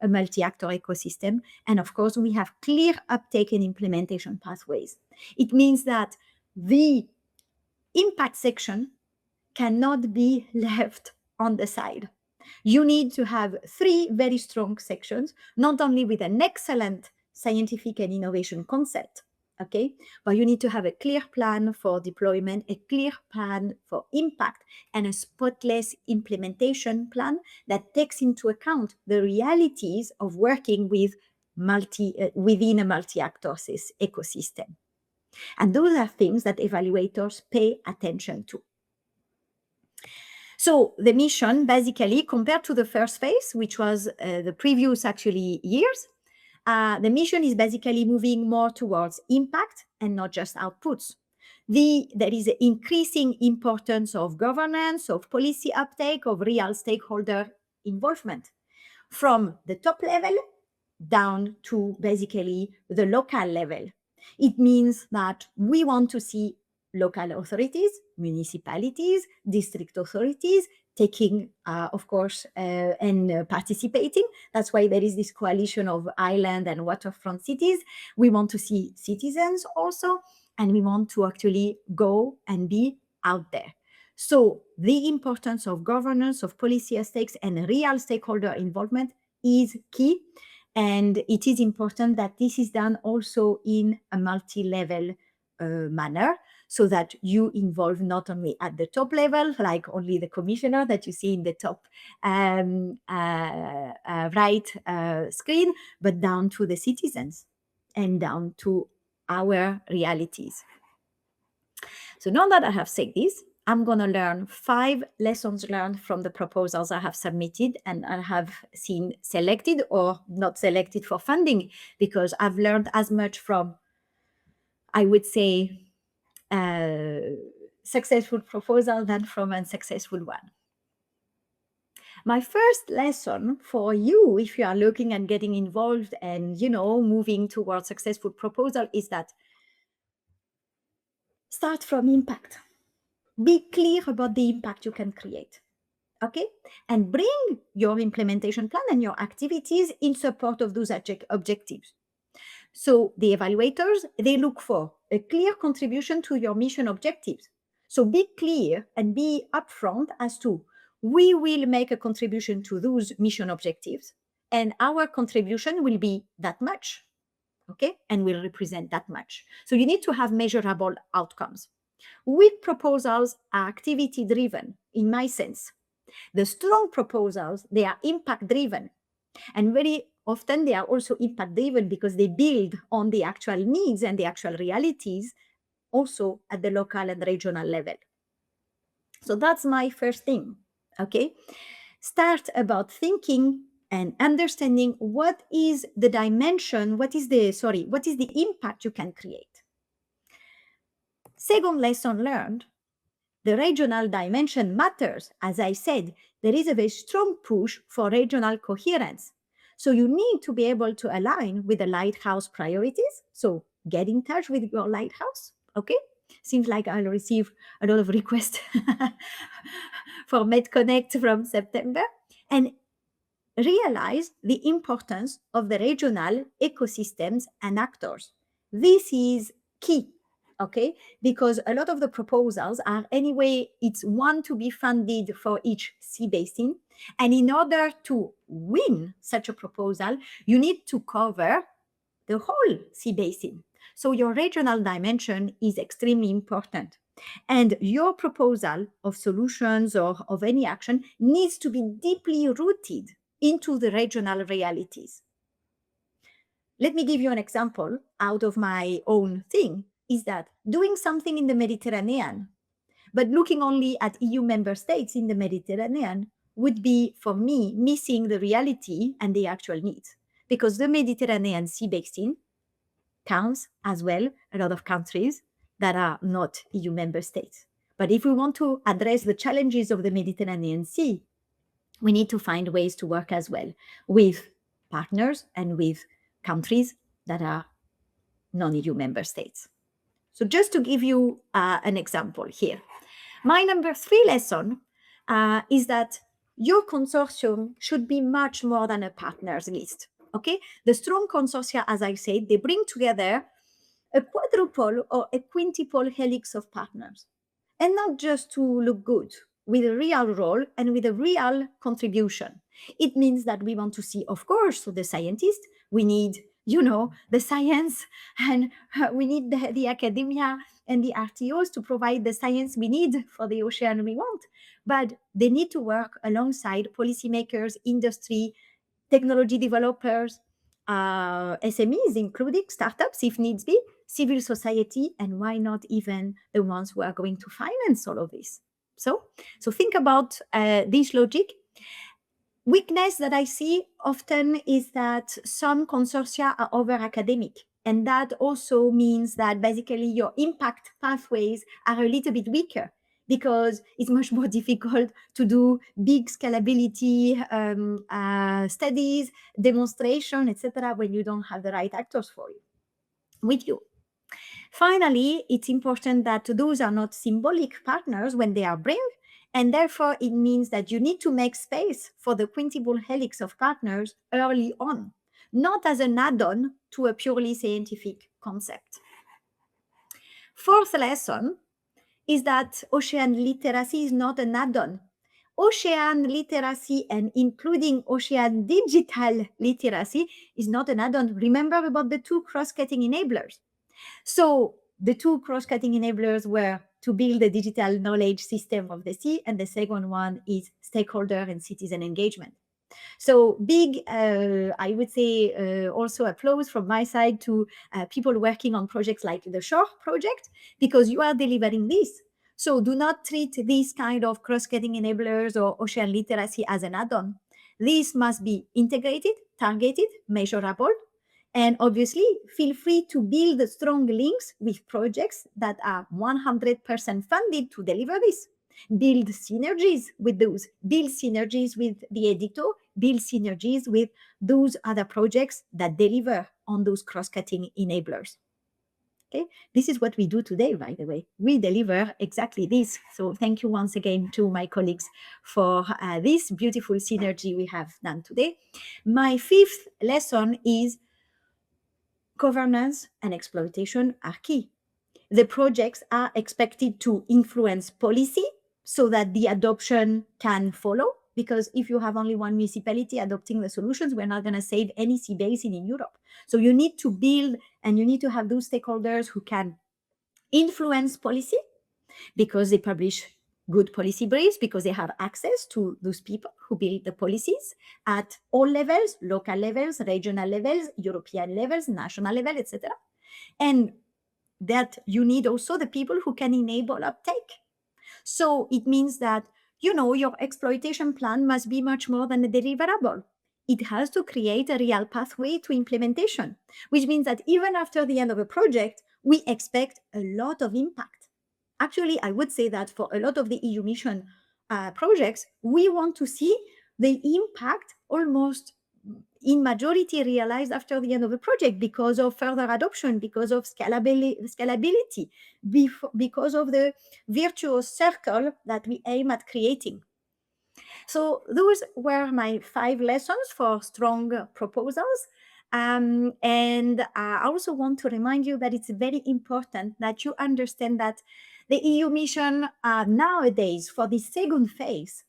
a multi-actor ecosystem, and of course, we have clear uptake and implementation pathways. It means that the impact section cannot be left on the side. You need to have 3 very strong sections, not only with an excellent scientific and innovation concept, okay, but you need to have a clear plan for deployment, a clear plan for impact, and a spotless implementation plan that takes into account the realities of working with within a multi-actor ecosystem. And those are things that evaluators pay attention to. So the mission, basically, compared to the first phase, which was the previous actually years, the mission is basically moving more towards impact and not just outputs. There is an increasing importance of governance, of policy uptake, of real stakeholder involvement from the top level down to basically the local level. It means that we want to see local authorities, municipalities, district authorities taking, of course, and participating. That's why there is this coalition of island and waterfront cities. We want to see citizens also, and we want to actually go and be out there. So the importance of governance, of policy stakes, and real stakeholder involvement is key. And it is important that this is done also in a multi-level manner, so that you involve not only at the top level, like only the commissioner that you see in the top right screen, but down to the citizens and down to our realities. So now that I have said this, I'm going to learn 5 lessons learned from the proposals I have submitted and I have seen selected or not selected for funding, because I've learned as much from, I would say, successful proposal than from unsuccessful one. My first lesson for you, if you are looking and getting involved and, moving towards successful proposal, is that start from impact. Be clear about the impact you can create, okay? And bring your implementation plan and your activities in support of those objectives. So the evaluators, they look for a clear contribution to your mission objectives. So be clear and be upfront as to, we will make a contribution to those mission objectives, and our contribution will be that much, okay? And will represent that much. So you need to have measurable outcomes. Weak proposals are activity driven, in my sense. The strong proposals, they are impact driven. And very often they are also impact driven because they build on the actual needs and the actual realities also at the local and regional level. So that's my first thing, okay? Start about thinking and understanding what is the dimension, what is the impact you can create. Second lesson learned, the regional dimension matters. As I said, there is a very strong push for regional coherence. So you need to be able to align with the lighthouse priorities. So get in touch with your lighthouse, okay? Seems like I'll receive a lot of requests for MedConnect from September. And realize the importance of the regional ecosystems and actors. This is key, okay? Because a lot of the proposals are anyway, it's one to be funded for each sea basin. And in order to win such a proposal, you need to cover the whole sea basin. So your regional dimension is extremely important. And your proposal of solutions or of any action needs to be deeply rooted into the regional realities. Let me give you an example out of my own thing, is that doing something in the Mediterranean, but looking only at EU member states in the Mediterranean would be, for me, missing the reality and the actual needs. Because the Mediterranean Sea Basin counts as well a lot of countries that are not EU member states. But if we want to address the challenges of the Mediterranean Sea, we need to find ways to work as well with partners and with countries that are non-EU member states. So just to give you an example here, my number 3 lesson is that your consortium should be much more than a partners list, okay? The strong consortia, as I said, they bring together a quadruple or a quintuple helix of partners, and not just to look good, with a real role and with a real contribution. It means that we want to see, of course, the scientists. We need, the science, and we need the academia and the RTOs to provide the science we need for the ocean we want. But they need to work alongside policymakers, industry, technology developers, SMEs, including startups, if needs be, civil society, and why not even the ones who are going to finance all of this. So think about this logic. Weakness that I see often is that some consortia are over academic. And that also means that basically your impact pathways are a little bit weaker, because it's much more difficult to do big scalability studies, demonstration, etc., when you don't have the right actors for you, with you. Finally, it's important that those are not symbolic partners when they are brave, and therefore it means that you need to make space for the quintuple helix of partners early on, not as an add-on to a purely scientific concept. Fourth lesson is that ocean literacy is not an add-on. ocean literacy and including ocean digital literacy is not an add-on. Remember about the two cross-cutting enablers. So the two cross-cutting enablers were to build a digital knowledge system of the sea, and the second one is stakeholder and citizen engagement. So big, I would say, also applause from my side to people working on projects like the Shore project, because you are delivering this. So do not treat these kind of cross-cutting enablers or ocean literacy as an add-on. These must be integrated, targeted, measurable, and obviously feel free to build strong links with projects that are 100% funded to deliver this. Build synergies with those, build synergies with the editor, build synergies with those other projects that deliver on those cross-cutting enablers. Okay, this is what we do today, by the way. We deliver exactly this. So thank you once again to my colleagues for this beautiful synergy we have done today. My fifth lesson is governance and exploitation are key. The projects are expected to influence policy so that the adoption can follow. Because if you have only one municipality adopting the solutions, we're not going to save any sea basin in Europe. So you need to build and you need to have those stakeholders who can influence policy because they publish good policy briefs, because they have access to those people who build the policies at all levels, local levels, regional levels, European levels, national level, etc. And that you need also the people who can enable uptake. So it means that, you know, your exploitation plan must be much more than a deliverable. It has to create a real pathway to implementation, which means that even after the end of a project, we expect a lot of impact. Actually, I would say that for a lot of the EU mission projects, we want to see the impact almost in majority realized after the end of the project because of further adoption, because of scalability, because of the virtuous circle that we aim at creating. So those were my 5 lessons for strong proposals. And I also want to remind you that it's very important that you understand that the EU mission nowadays for the second phase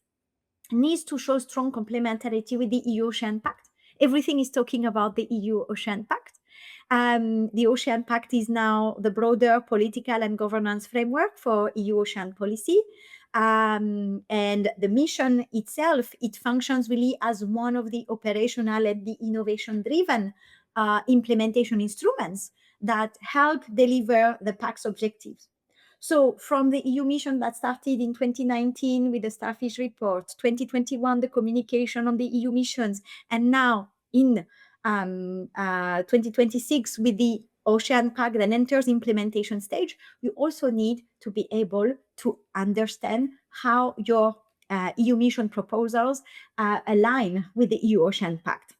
needs to show strong complementarity with the EU Ocean Pact. Everything is talking about the EU Ocean Pact. The Ocean Pact is now the broader political and governance framework for EU ocean policy. And the mission itself, it functions really as one of the operational and the innovation-driven implementation instruments that help deliver the Pact's objectives. So from the EU mission that started in 2019 with the Starfish report, 2021, the communication on the EU missions, and now in 2026 with the Ocean Pact that enters implementation stage, you also need to be able to understand how your EU mission proposals align with the EU Ocean Pact.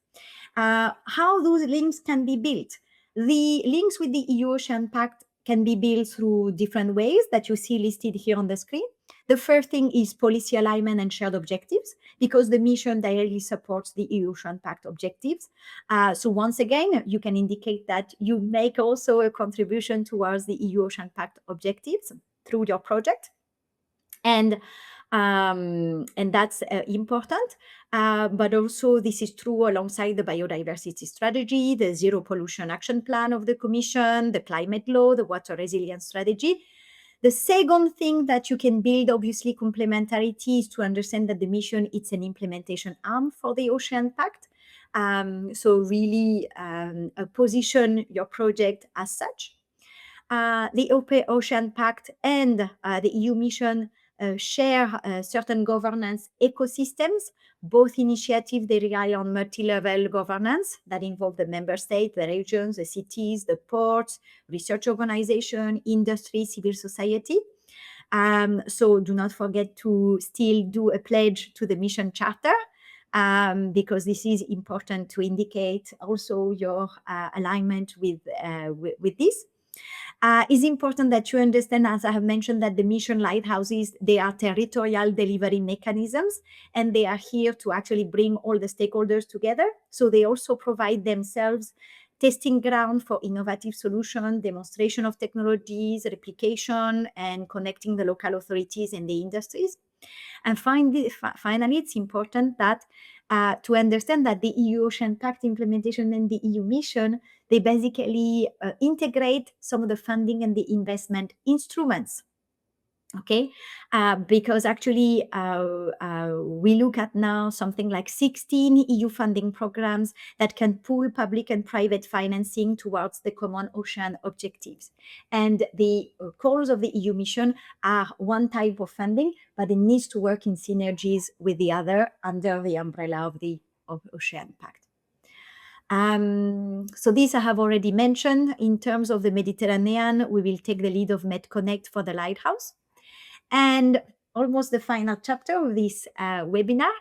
How those links can be built. The links with the EU Ocean Pact can be built through different ways that you see listed here on the screen. The first thing is policy alignment and shared objectives, because the mission directly supports the EU Ocean Pact objectives. So once again, you can indicate that you make also a contribution towards the EU Ocean Pact objectives through your project. And that's important. But also this is true alongside the biodiversity strategy, the zero pollution action plan of the Commission, the climate law, the water resilience strategy. The second thing that you can build, obviously, complementarity is to understand that the mission, it's an implementation arm for the Ocean Pact. So really position your project as such. The Ocean Pact and the EU mission share certain governance ecosystems. Both initiatives, they rely on multi-level governance that involve the member states, the regions, the cities, the ports, research organization, industry, civil society. So do not forget to still do a pledge to the mission charter, because this is important to indicate also your alignment with this. It's important that you understand, as I have mentioned, that the mission lighthouses, they are territorial delivery mechanisms, and they are here to actually bring all the stakeholders together. So they also provide themselves testing ground for innovative solution, demonstration of technologies, replication, and connecting the local authorities and the industries. And finally, it's important that to understand that the EU Ocean Pact implementation and the EU mission, they basically integrate some of the funding and the investment instruments. Okay, because actually we look at now something like 16 EU funding programs that can pool public and private financing towards the common ocean objectives. And the calls of the EU mission are one type of funding, but it needs to work in synergies with the other under the umbrella of the Ocean Pact. So this I have already mentioned. In terms of the Mediterranean, we will take the lead of MedConnect for the Lighthouse. And almost the final chapter of this webinar,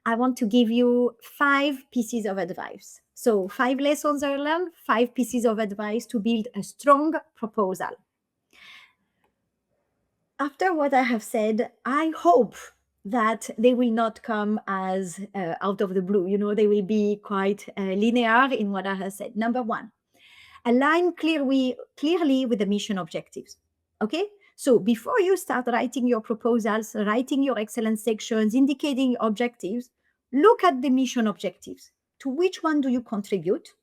I want to give you 5 pieces of advice. So 5 lessons I learned, 5 pieces of advice to build a strong proposal. After what I have said, I hope that they will not come as out of the blue. You know, they will be quite linear in what I have said. Number 1, align clearly with the mission objectives. Okay? So before you start writing your proposals, writing your excellence sections, indicating objectives, look at the mission objectives. To which one do you contribute?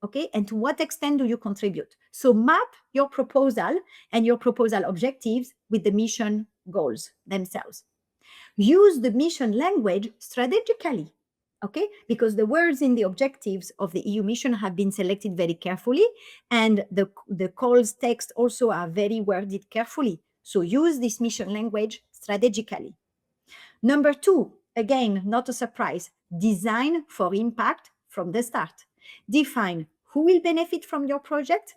Okay, and to what extent do you contribute? So map your proposal and your proposal objectives with the mission goals themselves. Use the mission language strategically. Okay, because the words in the objectives of the EU mission have been selected very carefully, and the calls text also are very worded carefully. So use this mission language strategically. Number 2, again, not a surprise, design for impact from the start. Define who will benefit from your project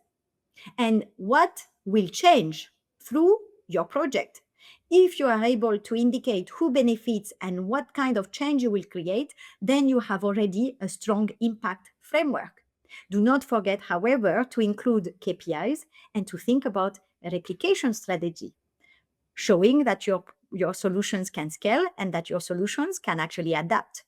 and what will change through your project. If you are able to indicate who benefits and what kind of change you will create, then you have already a strong impact framework. Do not forget, however, to include KPIs and to think about a replication strategy, showing that your solutions can scale and that your solutions can actually adapt.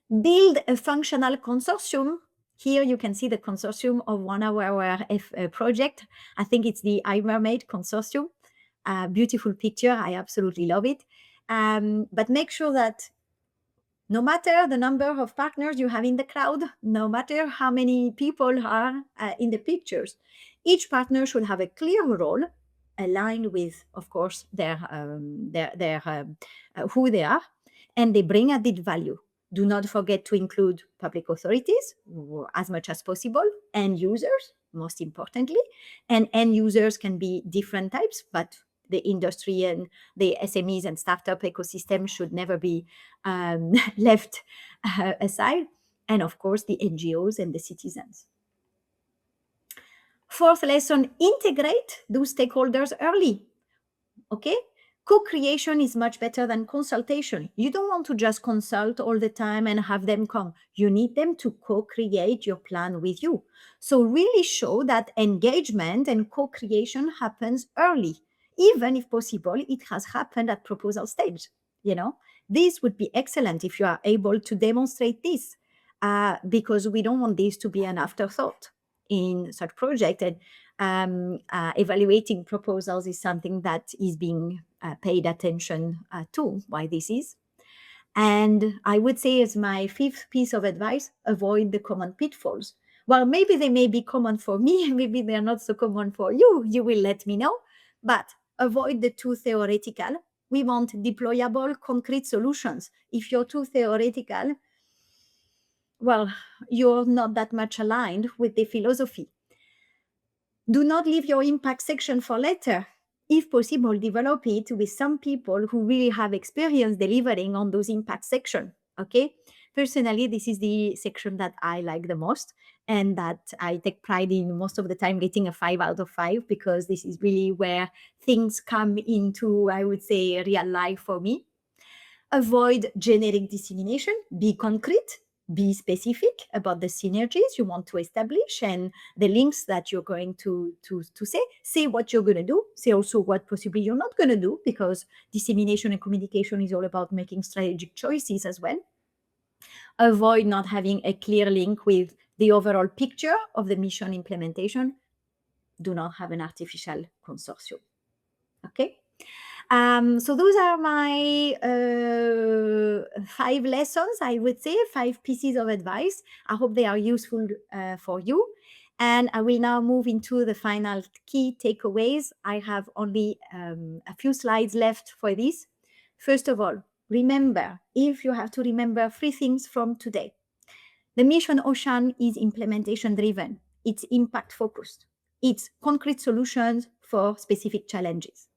Build a functional consortium. Here you can see the consortium of one of our project. I think it's the iMermaid consortium. Beautiful picture. I absolutely love it. But make sure that no matter the number of partners you have in the crowd, no matter how many people are in the pictures, each partner should have a clear role aligned with, of course, their who they are, and they bring added value. Do not forget to include public authorities as much as possible, end users, most importantly. And end users can be different types, but the industry and the SMEs and startup ecosystem should never be left aside. And of course, the NGOs and the citizens. 4th lesson, integrate those stakeholders early. Okay? Co-creation is much better than consultation. You don't want to just consult all the time and have them come. You need them to co-create your plan with you. So really show that engagement and co-creation happens early. Even if possible, it has happened at proposal stage. You know, this would be excellent if you are able to demonstrate this, because we don't want this to be an afterthought in such project. And evaluating proposals is something that is being paid attention to, why this is. And I would say, as my 5th piece of advice, avoid the common pitfalls. Well, maybe they may be common for me, maybe they're not so common for you. You will let me know. But avoid the too theoretical. We want deployable, concrete solutions. If you're too theoretical, well, you're not that much aligned with the philosophy. Do not leave your impact section for later. If possible, develop it with some people who really have experience delivering on those impact sections. Okay? Personally, this is the section that I like the most and that I take pride in most of the time getting a 5 out of 5, because this is really where things come into, I would say, real life for me. Avoid generic dissemination. Be concrete. Be specific about the synergies you want to establish and the links that you're going to say. Say what you're going to do. Say also what possibly you're not going to do, because dissemination and communication is all about making strategic choices as well. Avoid not having a clear link with the overall picture of the mission implementation. Do not have an artificial consortium. Okay? So those are my 5 lessons, I would say, 5 pieces of advice. I hope they are useful for you. And I will now move into the final key takeaways. I have only a few slides left for this. First of all, remember, if you have to remember 3 things from today. The mission Ocean is implementation driven. It's impact focused. It's concrete solutions for specific challenges.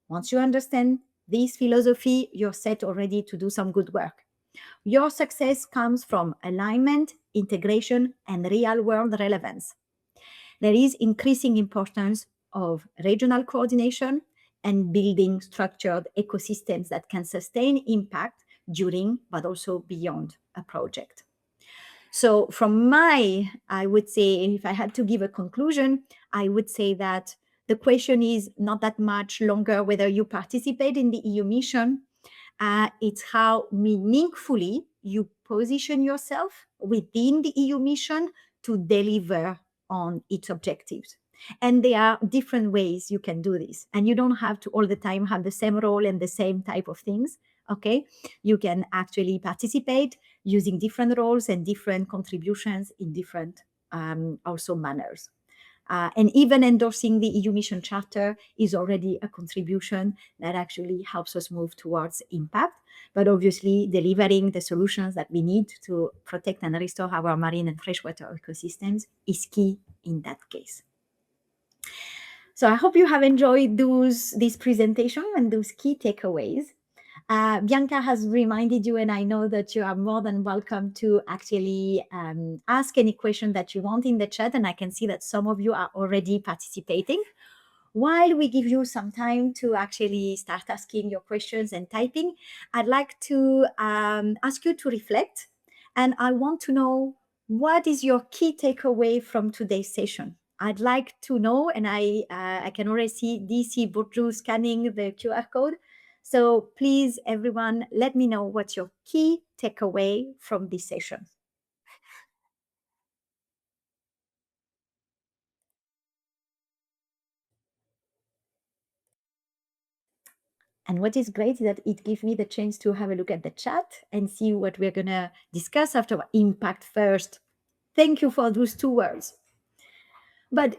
Once you understand this philosophy, you're set already to do some good work. Your success comes from alignment, integration, and real world relevance. There is increasing importance of regional coordination and building structured ecosystems that can sustain impact during, but also beyond a project. So I would say, if I had to give a conclusion, I would say that the question is not that much longer whether you participate in the EU mission. It's how meaningfully you position yourself within the EU mission to deliver on its objectives. And there are different ways you can do this. And you don't have to all the time have the same role and the same type of things. Okay. You can actually participate using different roles and different contributions in different also manners. And even endorsing the EU Mission Charter is already a contribution that actually helps us move towards impact. But obviously, delivering the solutions that we need to protect and restore our marine and freshwater ecosystems is key in that case. So I hope you have enjoyed this presentation and those key takeaways. Bianca has reminded you, and I know that you are more than welcome to actually ask any question that you want in the chat, and I can see that some of you are already participating. While we give you some time to actually start asking your questions and typing, I'd like to ask you to reflect, and I want to know, what is your key takeaway from today's session? I'd like to know, and I can already see DC Burju scanning the QR code. So please, everyone, let me know what's your key takeaway from this session. And what is great is that it gives me the chance to have a look at the chat and see what we're going to discuss after. Impact first. Thank you for those 2 words. But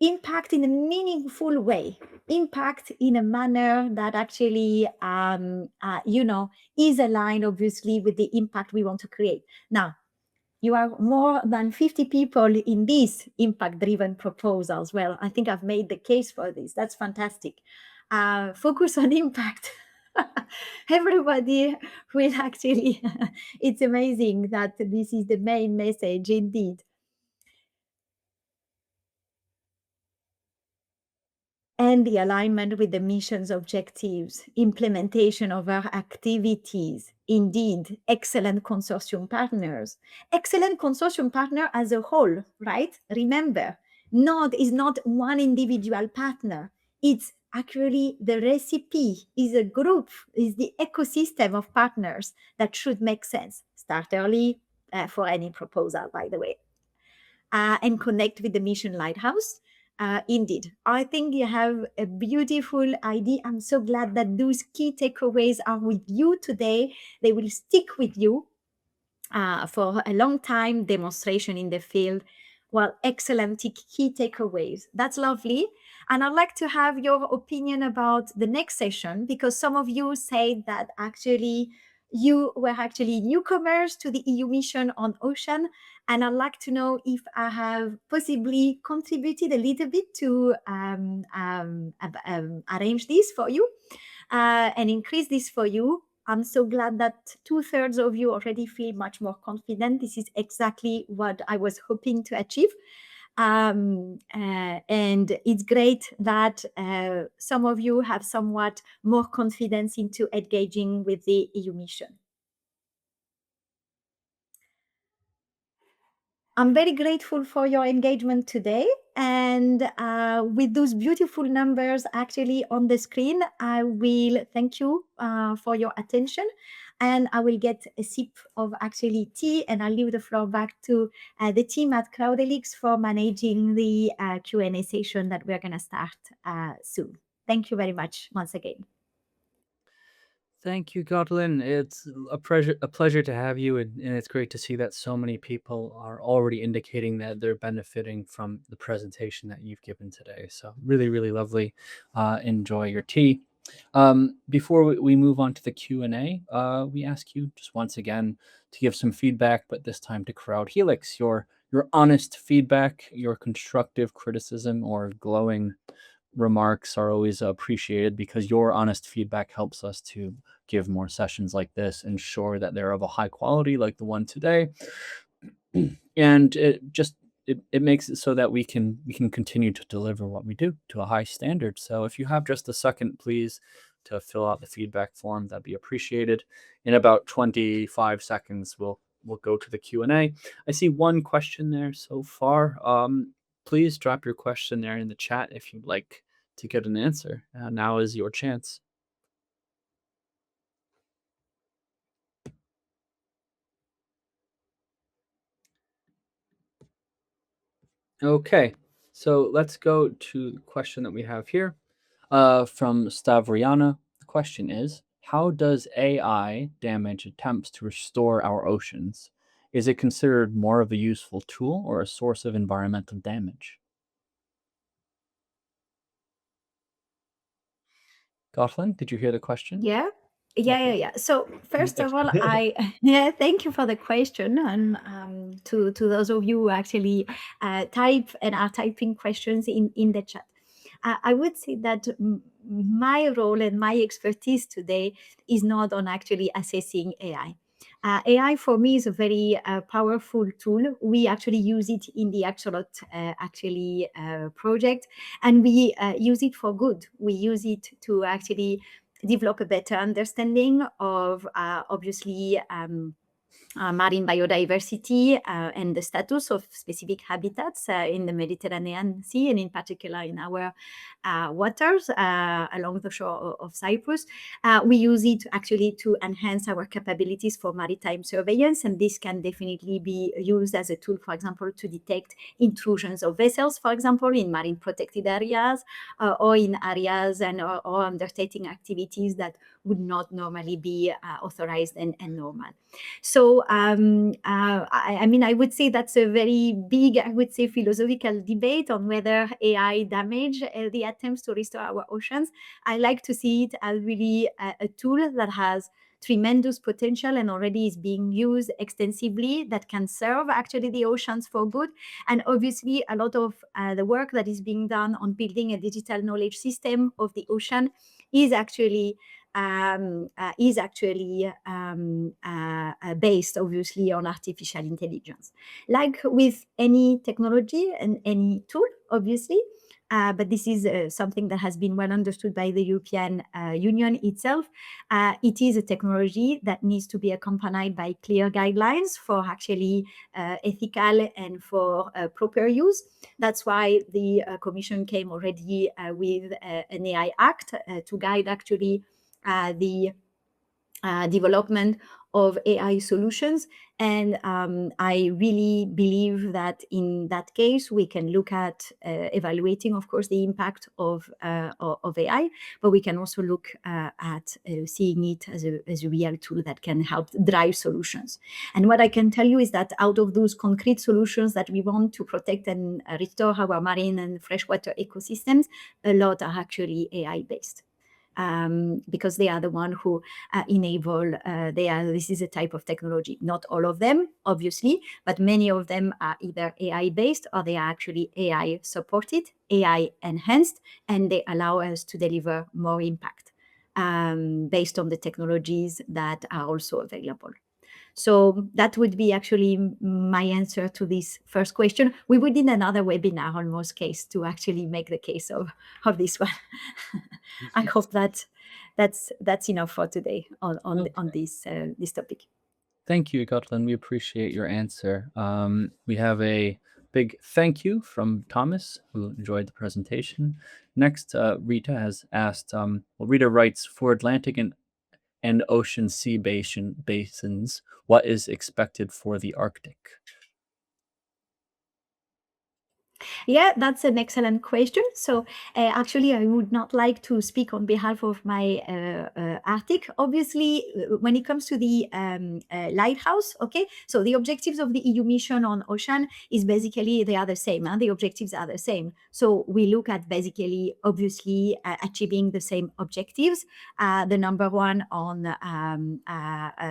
impact in a meaningful way, impact in a manner that actually, is aligned, obviously, with the impact we want to create. Now, you are more than 50 people in this impact-driven proposals. Well, I think I've made the case for this. That's fantastic. Focus on impact. Everybody will actually, it's amazing that this is the main message indeed. And the alignment with the mission's objectives, implementation of our activities, indeed, excellent consortium partners. Excellent consortium partner as a whole, right? Remember, is not one individual partner. It's actually the recipe, is a group, is the ecosystem of partners that should make sense. Start early for any proposal, by the way. And connect with the mission lighthouse. Indeed, I think you have a beautiful idea. I'm so glad that those key takeaways are with you today. They will stick with you for a long time. Demonstration in the field. Well, excellent key takeaways. That's lovely. And I'd like to have your opinion about the next session, because some of you said that actually you were actually newcomers to the EU mission on ocean. And I'd like to know if I have possibly contributed a little bit to arrange this for you and increase this for you. I'm so glad that 2/3 of you already feel much more confident. This is exactly what I was hoping to achieve. And it's great that some of you have somewhat more confidence into engaging with the EU mission. I'm very grateful for your engagement today. And with those beautiful numbers actually on the screen, I will thank you for your attention. And I will get a sip of actually tea, and I'll leave the floor back to the team at CrowdElix for managing the Q&A session that we're going to start soon. Thank you very much once again. Thank you, Godwin. It's a pleasure to have you, and it's great to see that so many people are already indicating that they're benefiting from the presentation that you've given today. So really, really lovely. Enjoy your tea. Before we move on to the Q&A, we ask you just once again to give some feedback, but this time to Crowd Helix. Your honest feedback, your constructive criticism, or glowing remarks are always appreciated because your honest feedback helps us to give more sessions like this, ensure that they're of a high quality like the one today. And it makes it so that we can continue to deliver what we do to a high standard. So if you have just a second, please, to fill out the feedback form, that'd be appreciated. In about 25 seconds, we'll go to the Q&A. I see one question there so far. Please drop your question there in the chat if you'd like to get an answer. Now is your chance. Okay, so let's go to the question that we have here from Stavriana. The question is, how does AI damage attempts to restore our oceans? Is it considered more of a useful tool or a source of environmental damage? Gotlin, did you hear the question? Yeah. Yeah, yeah, Okay. yeah. So first of all, I yeah, thank you for the question, and to those of you who actually type and are typing questions in the chat. I would say that my role and my expertise today is not on actually assessing AI. AI for me is a very powerful tool. We actually use it in the AXOLOT project, and we use it for good. We use it to actually develop a better understanding of obviously marine biodiversity and the status of specific habitats in the Mediterranean Sea, and in particular in our waters along the shore of Cyprus. We use it actually to enhance our capabilities for maritime surveillance, and this can definitely be used as a tool, for example, to detect intrusions of vessels, for example, in marine protected areas or in areas or undertaking activities that would not normally be authorized and normal. So, I mean, I would say that's a very big, I would say, philosophical debate on whether AI damage the attempts to restore our oceans. I like to see it as really a tool that has tremendous potential and already is being used extensively, that can serve actually the oceans for good. And obviously, a lot of the work that is being done on building a digital knowledge system of the ocean is actually based obviously on artificial intelligence. Like with any technology and any tool, obviously, but this is something that has been well understood by the European Union itself. It is a technology that needs to be accompanied by clear guidelines for actually ethical and for proper use. That's why the Commission came already with an AI Act to guide actually the development of AI solutions. And I really believe that in that case, we can look at evaluating, of course, the impact of AI, but we can also look at seeing it as a real tool that can help drive solutions. And what I can tell you is that out of those concrete solutions that we want to protect and restore our marine and freshwater ecosystems, a lot are actually AI based. Because they are the one who enable, this is a type of technology. Not all of them, obviously, but many of them are either AI based or they are actually AI supported, AI enhanced, and they allow us to deliver more impact based on the technologies that are also available. So that would be actually my answer to this first question. We would need another webinar on most case to actually make the case of this one. I hope that that's enough for today on this this topic. Thank you, Gotlin. We appreciate your answer. We have a big thank you from Thomas, who enjoyed the presentation. Next, Rita has asked, Rita writes, for Atlantic and ocean sea basins, what is expected for the Arctic? Yeah, that's an excellent question. So actually, I would not like to speak on behalf of my Arctic. Obviously, when it comes to the lighthouse, okay, so the objectives of the EU mission on ocean is basically, they are the same. The objectives are the same. So we look at basically, obviously, achieving the same objectives. The number one on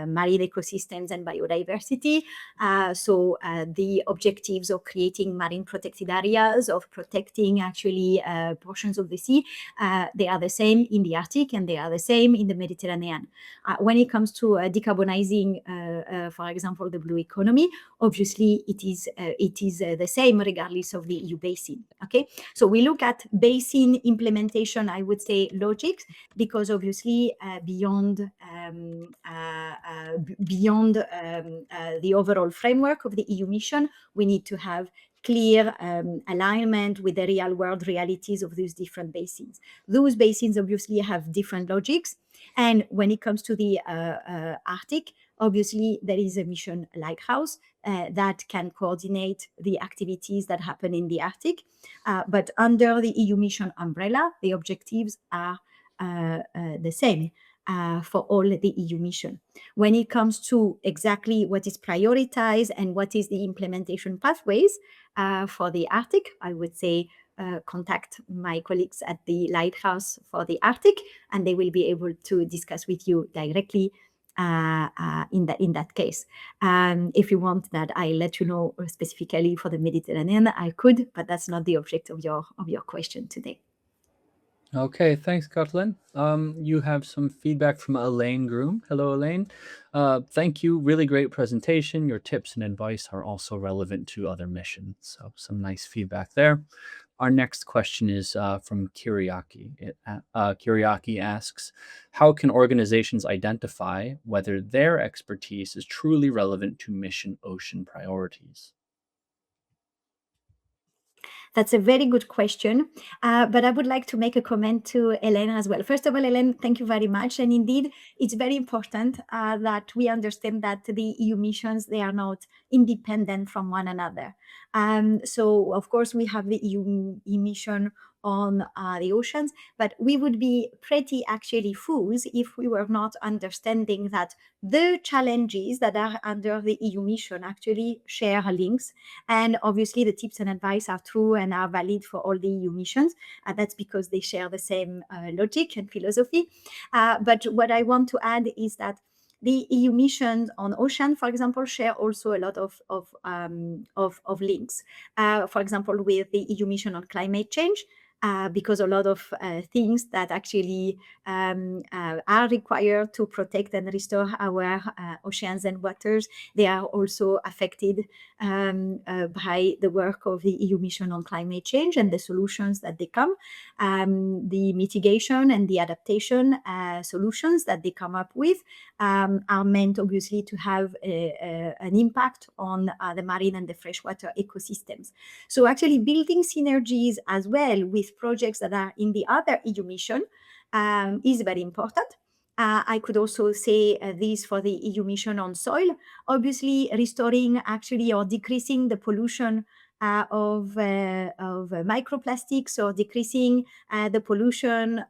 marine ecosystems and biodiversity. The objectives of creating marine protected areas, of protecting actually portions of the sea, they are the same in the Arctic and they are the same in the Mediterranean. When it comes to decarbonizing, for example, the blue economy, obviously it is the same regardless of the EU basin. Okay, so we look at basin implementation, I would say logics, because obviously beyond the overall framework of the EU mission, we need to have clear alignment with the real world realities of these different basins. Those basins obviously have different logics. And when it comes to the Arctic, obviously there is a mission lighthouse that can coordinate the activities that happen in the Arctic. But under the EU mission umbrella, the objectives are the same for all the EU mission. When it comes to exactly what is prioritized and what is the implementation pathways for the Arctic, I would say contact my colleagues at the Lighthouse for the Arctic, and they will be able to discuss with you directly in that case. If you want that I let you know specifically for the Mediterranean, I could, but that's not the object of your question today. Okay, thanks, Kathleen. You have some feedback from Elaine Groom. Hello, Elaine. Thank you. Really great presentation. Your tips and advice are also relevant to other missions. So some nice feedback there. Our next question is from Kiriaki. Kiriaki asks, how can organizations identify whether their expertise is truly relevant to mission ocean priorities? That's a very good question. But I would like to make a comment to Elena as well. First of all, Elena, thank you very much. And indeed, it's very important that we understand that the EU missions, they are not independent from one another. So, of course, we have the EU mission on the oceans, but we would be pretty actually fools if we were not understanding that the challenges that are under the EU mission actually share links. And obviously, the tips and advice are true and are valid for all the EU missions. That's because they share the same logic and philosophy. But what I want to add is that the EU missions on ocean, for example, share also a lot of links. For example, with the EU mission on climate change, because a lot of things that actually are required to protect and restore our oceans and waters, they are also affected by the work of the EU mission on climate change and the solutions that they come, the mitigation and the adaptation solutions that they come up with are meant obviously to have an impact on the marine and the freshwater ecosystems. So actually building synergies as well with projects that are in the other EU mission is very important. I could also say this for the EU mission on soil. Obviously, restoring actually or decreasing the pollution of microplastics, or decreasing the pollution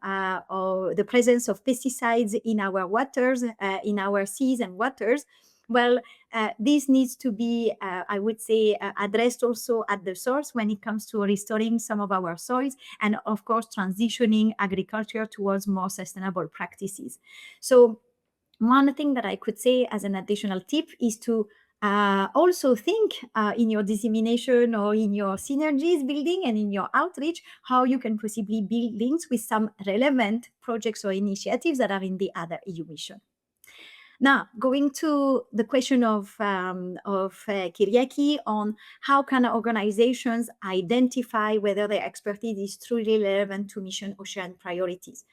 or the presence of pesticides in our waters, in our seas and waters. Well, this needs to be, I would say, addressed also at the source when it comes to restoring some of our soils and, of course, transitioning agriculture towards more sustainable practices. So one thing that I could say as an additional tip is to also think in your dissemination or in your synergies building and in your outreach, how you can possibly build links with some relevant projects or initiatives that are in the other EU mission. Now, going to the question of Kyriaki on how can organizations identify whether their expertise is truly relevant to mission ocean priorities.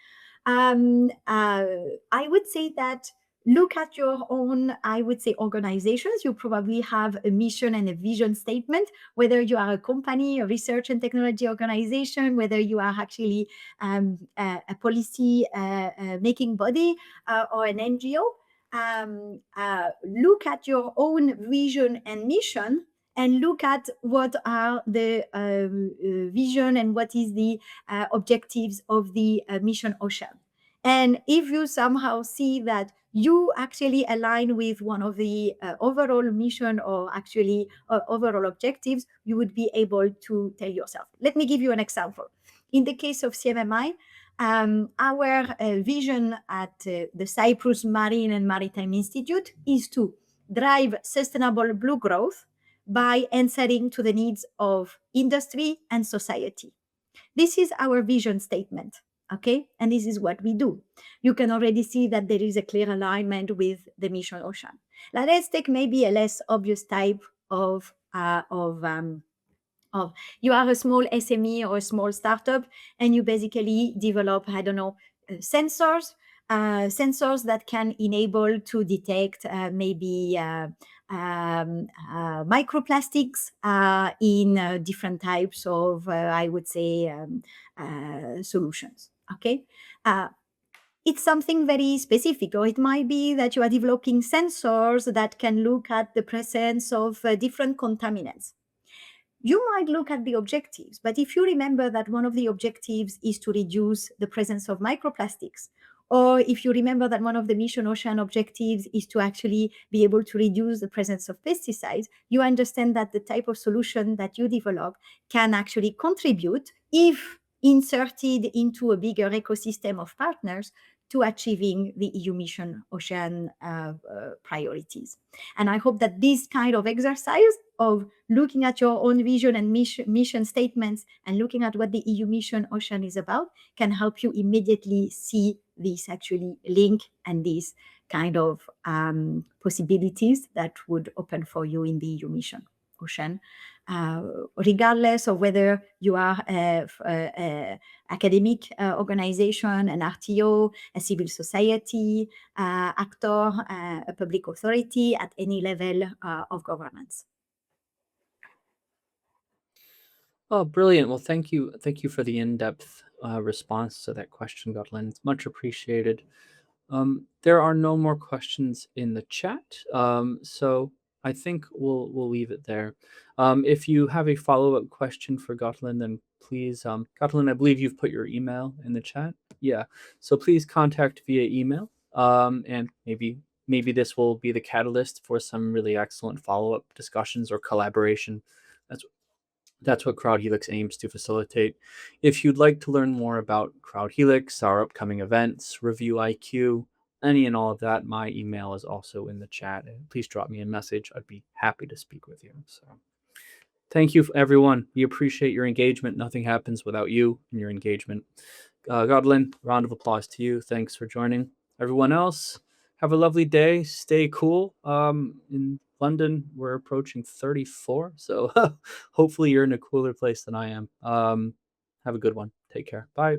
I would say that look at your own, I would say, organizations. You probably have a mission and a vision statement, whether you are a company, a research and technology organization, whether you are actually a policy making body or an NGO. Look at your own vision and mission and look at what are the vision and what is the objectives of the mission ocean. And if you somehow see that you actually align with one of the overall mission or actually overall objectives, you would be able to tell yourself. Let me give you an example. In the case of CMMI, our vision at the Cyprus Marine and Maritime Institute is to drive sustainable blue growth by answering to the needs of industry and society. This is our vision statement, okay? And this is what we do. You can already see that there is a clear alignment with the mission ocean. Now let's take maybe a less obvious type of you are a small SME or a small startup, and you basically develop, I don't know, sensors that can enable to detect maybe microplastics in different types of, I would say, solutions. Okay. It's something very specific, or it might be that you are developing sensors that can look at the presence of different contaminants. You might look at the objectives, but if you remember that one of the objectives is to reduce the presence of microplastics, or if you remember that one of the mission ocean objectives is to actually be able to reduce the presence of pesticides, you understand that the type of solution that you develop can actually contribute, if inserted into a bigger ecosystem of partners, to achieving the EU mission ocean priorities. And I hope that this kind of exercise of looking at your own vision and mission statements and looking at what the EU mission ocean is about can help you immediately see this actually link and these kind of possibilities that would open for you in the EU mission ocean, regardless of whether you are a academic organization, an RTO, a civil society actor, a public authority at any level of governance. Oh, brilliant. Well, thank you. Thank you for the in-depth response to that question, Godlin. It's much appreciated. There are no more questions in the chat, so I think we'll leave it there. If you have a follow-up question for Gotlin, then please, Gotlin, I believe you've put your email in the chat. Yeah, so please contact via email, and maybe this will be the catalyst for some really excellent follow-up discussions or collaboration. That's what CrowdHelix aims to facilitate. If you'd like to learn more about CrowdHelix, our upcoming events, Review IQ, any and all of that, my email is also in the chat. Please drop me a message. I'd be happy to speak with you. So thank you, everyone. We appreciate your engagement. Nothing happens without you and your engagement. Godlin, round of applause to you. Thanks for joining. Everyone else, have a lovely day. Stay cool. In London, we're approaching 34, so hopefully you're in a cooler place than I am. Have a good one. Take care. Bye.